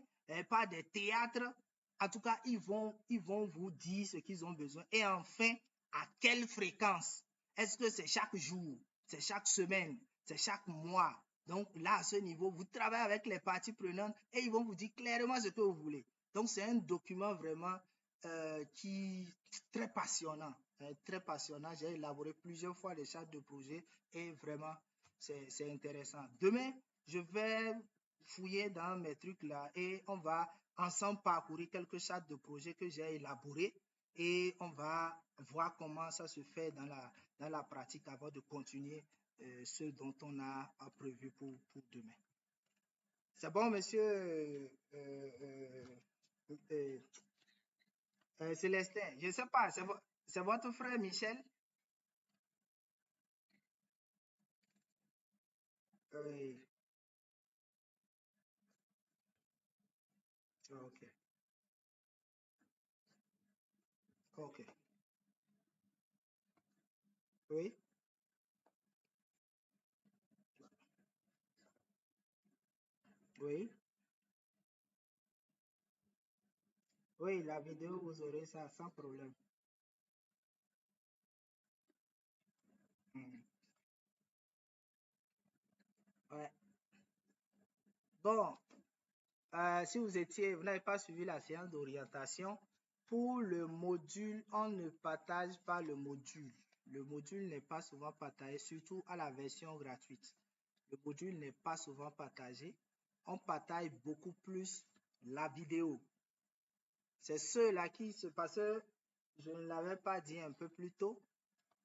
par des théâtres? En tout cas, ils vont vous dire ce qu'ils ont besoin. Et enfin, à quelle fréquence? Est-ce que c'est chaque jour? C'est chaque semaine? C'est chaque mois? Donc là, à ce niveau, vous travaillez avec les parties prenantes et ils vont vous dire clairement ce que vous voulez. Donc c'est un document vraiment qui très passionnant, très passionnant. J'ai élaboré plusieurs fois des chartes de projet et vraiment c'est intéressant. Demain, je vais fouiller dans mes trucs là et on va ensemble parcourir quelques chartes de projet que j'ai élaborées et on va voir comment ça se fait dans la pratique avant de continuer ce dont on a prévu pour demain. C'est bon, monsieur Célestin, je ne sais pas, c'est votre frère Michel? Oui, ok, ok. Oui, oui, oui, la vidéo, vous aurez ça sans problème. Mm. Ouais. Bon, si vous n'avez pas suivi la séance d'orientation, pour le module, on ne partage pas le module. Le module n'est pas souvent partagé, surtout à la version gratuite. Le module n'est pas souvent partagé. On partage beaucoup plus la vidéo. C'est ceux-là qui se passent, je ne l'avais pas dit un peu plus tôt,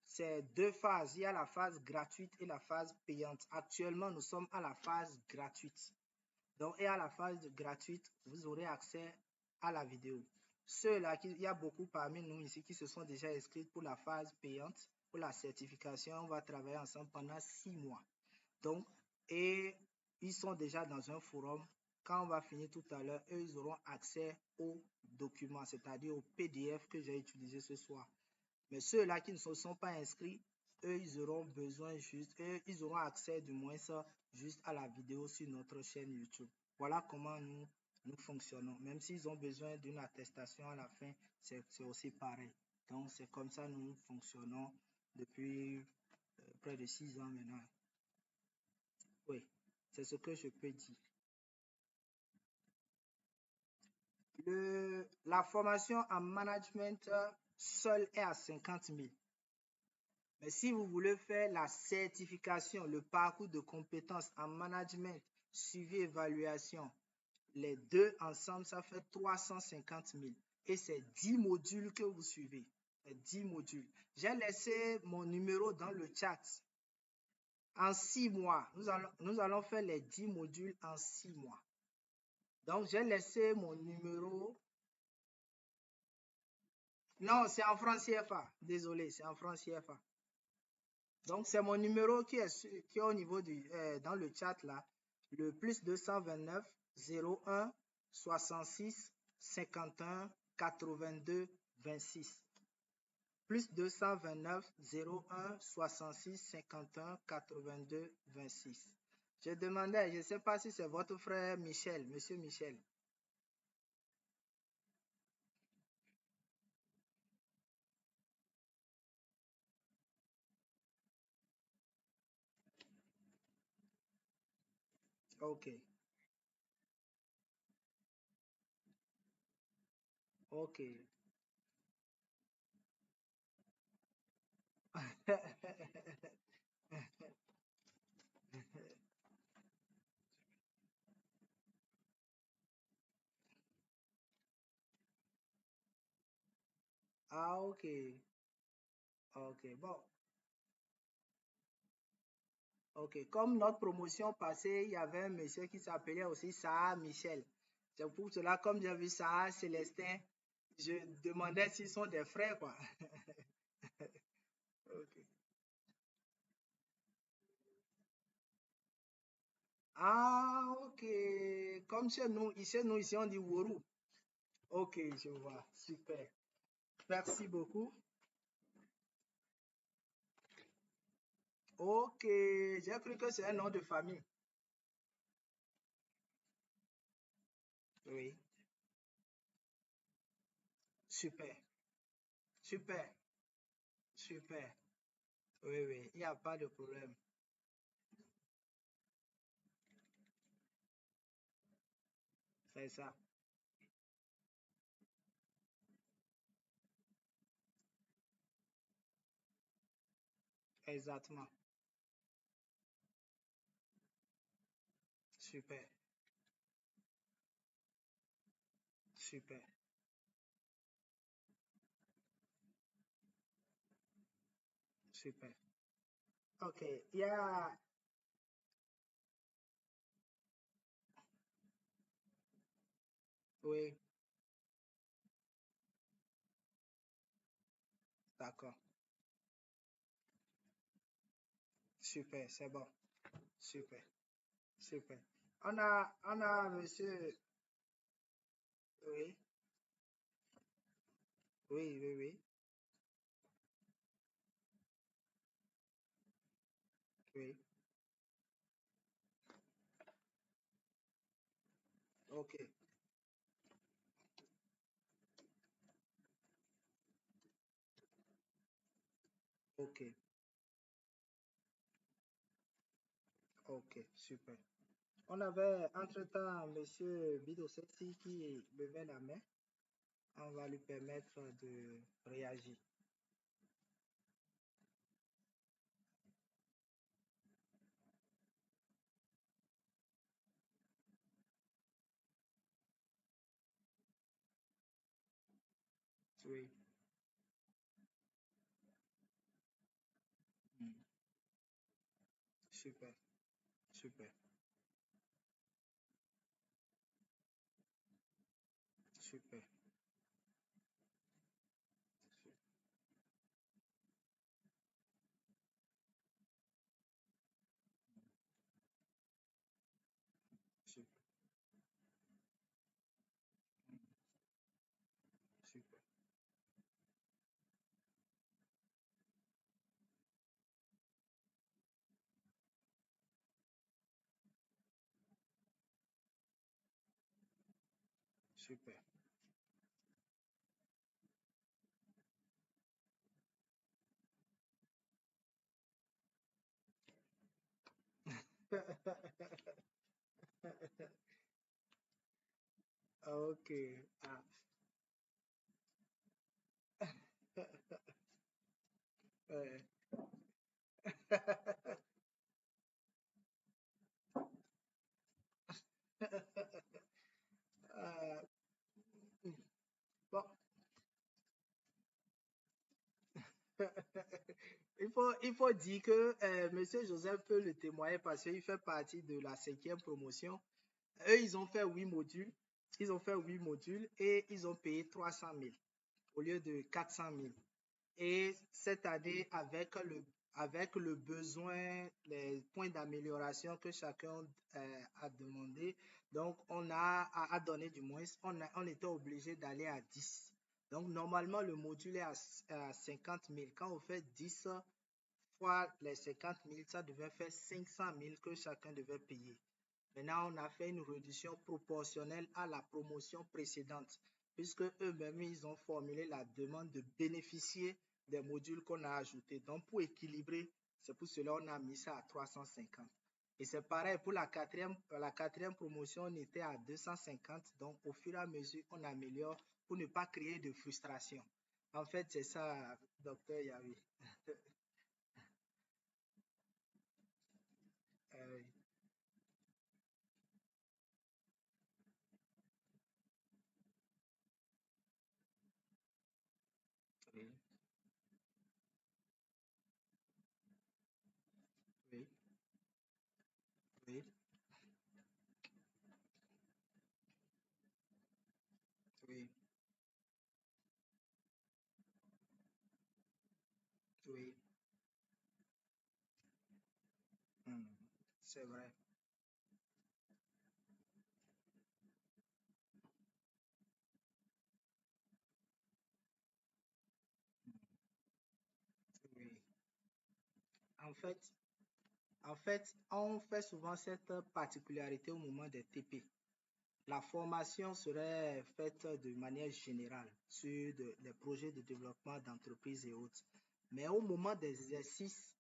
c'est deux phases. Il y a la phase gratuite et la phase payante. Actuellement, nous sommes à la phase gratuite. Donc, et à la phase gratuite, vous aurez accès à la vidéo. Ceux-là, il y a beaucoup parmi nous ici qui se sont déjà inscrits pour la phase payante, pour la certification. On va travailler ensemble pendant 6 mois. Donc, et ils sont déjà dans un forum. Quand on va finir tout à l'heure, eux, ils auront accès aux documents, c'est-à-dire au PDF que j'ai utilisé ce soir. Mais ceux-là qui ne se sont pas inscrits, eux, ils auront besoin juste, ils auront accès du moins ça juste à la vidéo sur notre chaîne YouTube. Voilà comment nous fonctionnons. Même s'ils ont besoin d'une attestation à la fin, c'est aussi pareil. Donc, c'est comme ça que nous fonctionnons depuis près de 6 ans maintenant. Oui, c'est ce que je peux dire. La formation en management seule est à 50 000. Mais si vous voulez faire la certification, le parcours de compétences en management, suivi, évaluation, les deux ensemble, ça fait 350 000. Et c'est 10 modules que vous suivez. 10 modules. J'ai laissé mon numéro dans le chat. En 6 mois, nous allons faire les 10 modules en 6 mois. Donc, j'ai laissé mon numéro. Non, c'est en francs CFA. Désolé, c'est en francs CFA. Donc, c'est mon numéro qui est au niveau dans le chat là. Le plus 229 01 66 51 82 26. Plus 229 01 66 51 82 26. Je demandais, je ne sais pas si c'est votre frère Michel, monsieur Michel. Ok, ok. Ah, ok. Ok, bon. Ok, comme notre promotion passée, il y avait un monsieur qui s'appelait aussi Saha Michel. C'est pour cela, comme j'ai vu Saha Célestin, je demandais s'ils sont des frères, quoi. Ok. Ah, ok. Comme chez nous, ici on dit Wourou. Ok, je vois. Super. Merci beaucoup. Ok, j'ai cru que c'est un nom de famille. Oui, super, super, super. Oui, oui, il n'y a pas de problème. C'est ça, exactement. Super, super, super. Ok, il y a... Oui, d'accord. Super, c'est bon. Super, super. Monsieur... Oui, oui, oui, oui, oui. Ok, ok, ok, super. On avait entre-temps Monsieur Bidossetti qui levait la main. On va lui permettre de réagir. Oui. Mm. Super, super, super, super, super, super. Ok. Ah. Ouais. Ah, bon, il faut dire que Monsieur Joseph peut le témoigner parce qu'il fait partie de la cinquième promotion. Eux, ils ont fait 8 modules. Ils ont fait 8 modules et ils ont payé 300 000 au lieu de 400 000. Et cette année, avec le besoin, les points d'amélioration que chacun a demandé, donc a donné du moins, on était obligé d'aller à 10. Donc normalement, le module est à 50 000. Quand on fait 10 fois les 50 000, ça devait faire 500 000 que chacun devait payer. Maintenant, on a fait une réduction proportionnelle à la promotion précédente, puisque eux-mêmes, ils ont formulé la demande de bénéficier des modules qu'on a ajoutés. Donc, pour équilibrer, c'est pour cela qu'on a mis ça à 350. Et c'est pareil pour la quatrième promotion, on était à 250. Donc, au fur et à mesure, on améliore pour ne pas créer de frustration. En fait, c'est ça, docteur Yavi. Euh, oui, oui, oui, oui, oui. Hmm, c'est vrai. En fait, on fait souvent cette particularité au moment des TP. La formation serait faite de manière générale sur les projets de développement d'entreprise et autres. Mais au moment des exercices,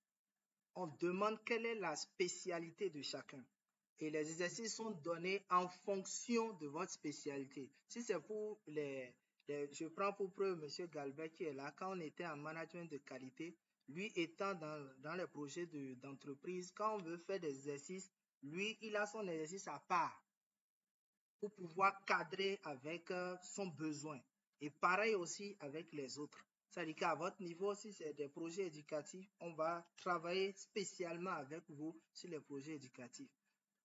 on demande quelle est la spécialité de chacun. Et les exercices sont donnés en fonction de votre spécialité. Si c'est pour je prends pour preuve M. Galbert qui est là, quand on était en management de qualité, lui étant dans les projets d'entreprise, quand on veut faire des exercices, lui, il a son exercice à part pour pouvoir cadrer avec son besoin. Et pareil aussi avec les autres. C'est-à-dire qu'à votre niveau, si c'est des projets éducatifs, on va travailler spécialement avec vous sur les projets éducatifs.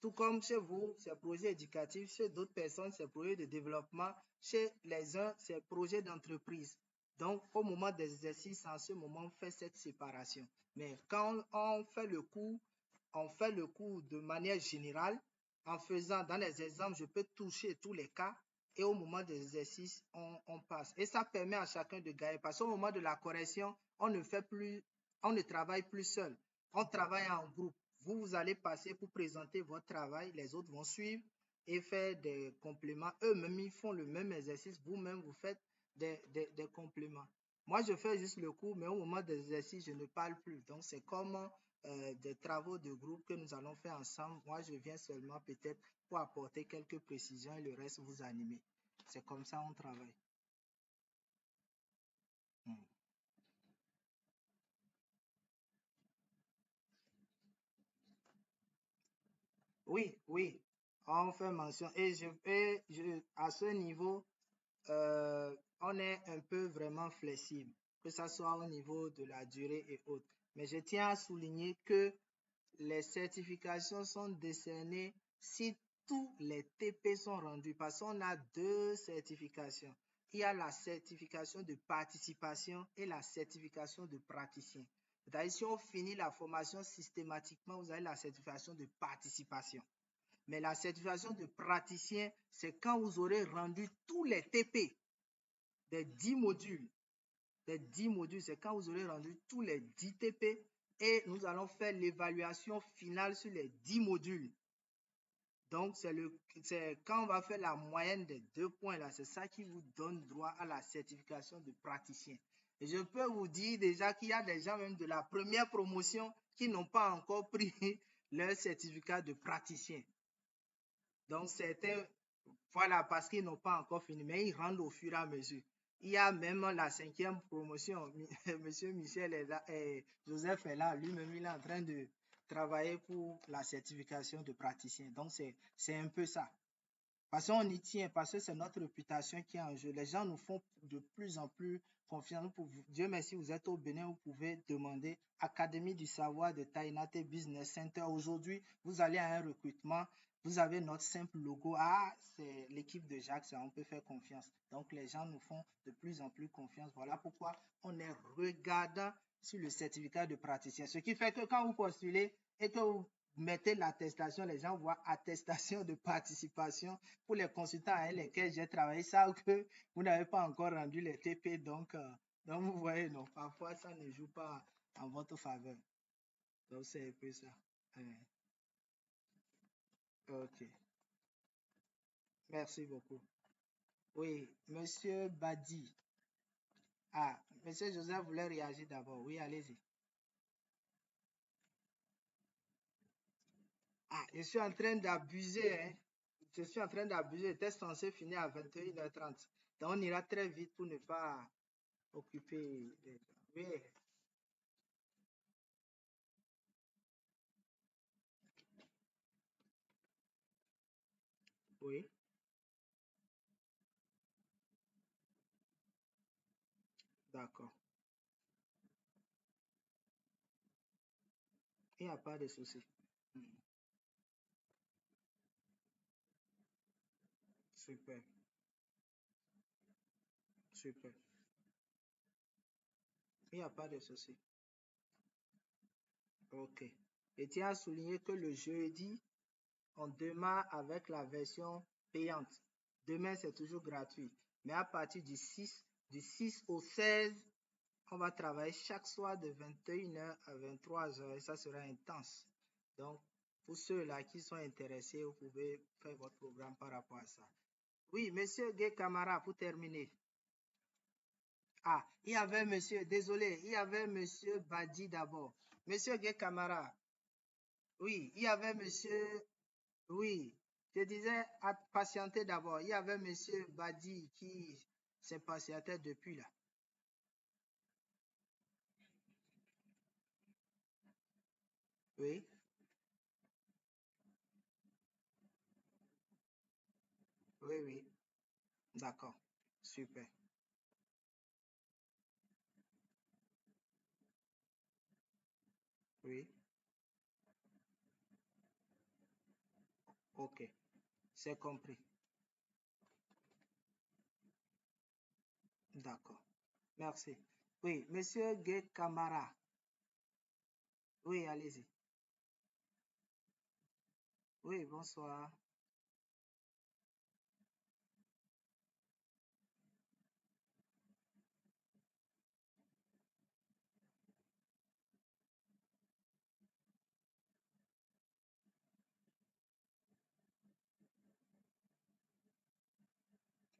Tout comme chez vous, c'est projets éducatifs, chez d'autres personnes, c'est projets de développement, chez les uns, c'est projets d'entreprise. Donc, au moment des exercices, en ce moment, on fait cette séparation. Mais quand on fait le cours, on fait le cours de manière générale. En faisant, dans les exemples, je peux toucher tous les cas et au moment des exercices, on passe. Et ça permet à chacun de gagner parce qu'au moment de la correction, on ne travaille plus seul. On travaille en groupe. Vous allez passer pour présenter votre travail, les autres vont suivre et faire des compléments. Eux-mêmes, ils font le même exercice, vous-même, vous faites des compléments. Moi, je fais juste le cours, mais au moment des exercices, je ne parle plus. Donc, c'est comme des travaux de groupe que nous allons faire ensemble. Moi, je viens seulement peut-être pour apporter quelques précisions et le reste vous animer. C'est comme ça on travaille. Hmm. Oui, oui, on fait mention. Et à ce niveau, on est un peu vraiment flexible, que ce soit au niveau de la durée et autres. Mais je tiens à souligner que les certifications sont décernées si tous les TP sont rendus, parce qu'on a deux certifications. Il y a la certification de participation et la certification de praticien. C'est-à-dire, si on finit la formation systématiquement, vous avez la certification de participation. Mais la certification de praticien, c'est quand vous aurez rendu tous les TP des 10 modules. Des 10 modules, c'est quand vous aurez rendu tous les 10 TP et nous allons faire l'évaluation finale sur les 10 modules. Donc, c'est quand on va faire la moyenne des 2 points là, c'est ça qui vous donne droit à la certification de praticien. Et je peux vous dire déjà qu'il y a des gens même de la première promotion qui n'ont pas encore pris leur certificat de praticien. Donc, c'était, voilà, parce qu'ils n'ont pas encore fini, mais ils rendent au fur et à mesure. Il y a même la 5e promotion. Monsieur Michel et Joseph est là. Lui-même, il est en train de travailler pour la certification de praticien. Donc, c'est un peu ça. Parce qu'on y tient, parce que c'est notre réputation qui est en jeu. Les gens nous font de plus en plus confiance. Dieu merci, vous êtes au Bénin, vous pouvez demander Académie du savoir de Tainate Business Center. Aujourd'hui, vous allez à un recrutement, vous avez notre simple logo. Ah, c'est l'équipe de Jacques, ça, on peut faire confiance. Donc, les gens nous font de plus en plus confiance. Voilà pourquoi on est regardant sur le certificat de praticien. Ce qui fait que quand vous postulez et que vous mettez l'attestation, les gens voient attestation de participation. Pour les consultants avec lesquels j'ai travaillé, savent que vous n'avez pas encore rendu les TP, donc vous voyez, non, parfois ça ne joue pas en votre faveur. Donc c'est un peu ça. Ok, merci beaucoup. Oui, Monsieur Badi. Ah, Monsieur Joseph voulait réagir d'abord. Oui, allez-y. Ah, je suis en train d'abuser, hein. Je suis en train d'abuser. J'étais censé finir à 21h30. Donc on ira très vite pour ne pas occuper les gens. Oui, oui, d'accord. Il n'y a pas de souci. Hmm, super, super. Il n'y a pas de souci. Ok. Et tiens à souligner que le jeudi, on démarre avec la version payante. Demain, c'est toujours gratuit. Mais à partir du 6 au 16 On va travailler chaque soir de 21h à 23h et ça sera intense. Donc, pour ceux-là qui sont intéressés, vous pouvez faire votre programme par rapport à ça. Oui, monsieur Gay Camara, pour terminer. Ah, il y avait monsieur, désolé, il y avait monsieur Badi d'abord. Monsieur Gay Camara. Oui, il y avait monsieur, oui, je disais patienter d'abord. Il y avait monsieur Badi qui s'impatientait depuis là. Oui, oui, oui. D'accord. Super. Oui, ok. C'est compris. D'accord. Merci. Oui, monsieur Gay Camara. Oui, allez-y. Oui, bonsoir.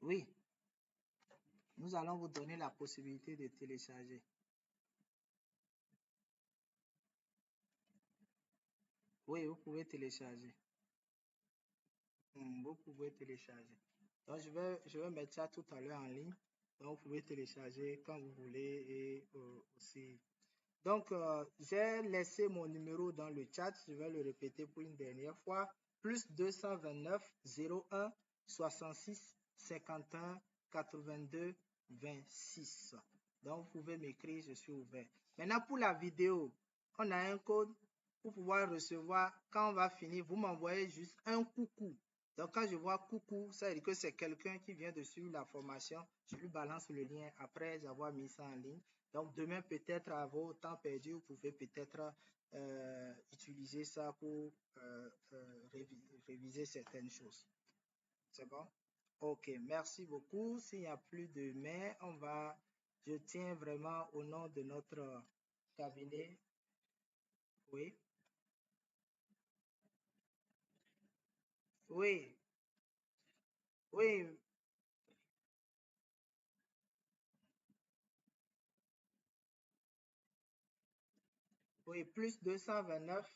Oui, nous allons vous donner la possibilité de télécharger. Oui, vous pouvez télécharger. Vous pouvez télécharger. Donc, je vais mettre ça tout à l'heure en ligne. Donc, vous pouvez télécharger quand vous voulez et aussi. Donc, j'ai laissé mon numéro dans le chat. Je vais le répéter pour une dernière fois. Plus 229 01 66 51 82 26. Donc, vous pouvez m'écrire, je suis ouvert. Maintenant, pour la vidéo, on a un code pour pouvoir recevoir. Quand on va finir, vous m'envoyez juste un coucou. Donc, quand je vois coucou, ça veut dire que c'est quelqu'un qui vient de suivre la formation. Je lui balance le lien après avoir mis ça en ligne. Donc, demain, peut-être à vos temps perdus, vous pouvez peut-être utiliser ça pour réviser certaines choses. C'est bon? Ok, merci beaucoup. S'il n'y a plus de mais, je tiens vraiment au nom de notre cabinet. Oui, oui, oui, oui, plus 229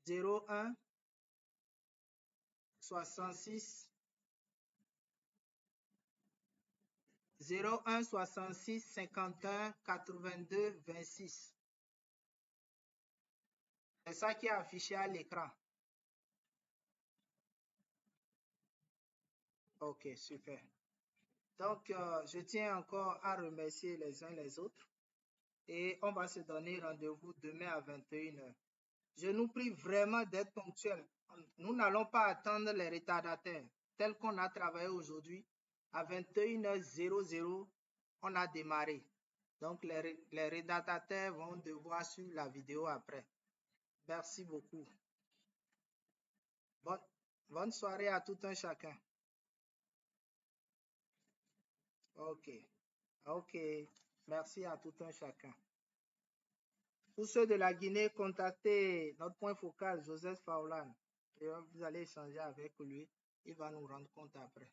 01 66 01 66 51 82 26. C'est ça qui est affiché à l'écran. Ok, super. Donc, je tiens encore à remercier les uns les autres et on va se donner rendez-vous demain à 21h. Je nous prie vraiment d'être ponctuels. Nous n'allons pas attendre les retardataires tels qu'on a travaillé aujourd'hui. À 21h00, on a démarré. Donc, les retardataires vont devoir suivre la vidéo après. Merci beaucoup. Bonne soirée à tout un chacun. Ok. Ok. Merci à tout un chacun. Pour ceux de la Guinée, contactez notre point focal, Joseph Faulan. Et vous allez échanger avec lui. Il va nous rendre compte après.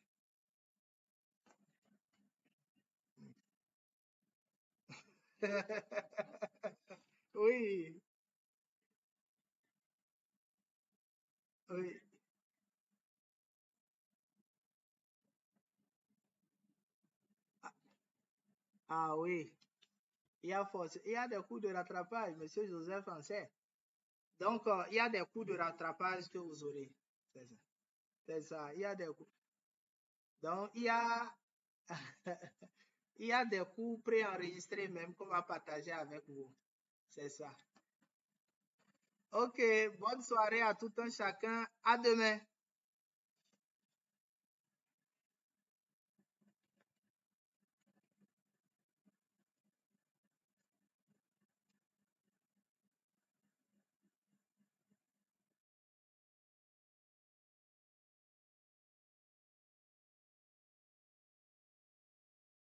Oui, oui. Ah oui, il y a des coups de rattrapage, monsieur Joseph en sait. Donc, il y a des coups de rattrapage que vous aurez. C'est ça. C'est ça. Il y a des coups. Donc, il y a des coups préenregistrés même qu'on va partager avec vous. C'est ça. Ok, bonne soirée à tout un chacun. À demain.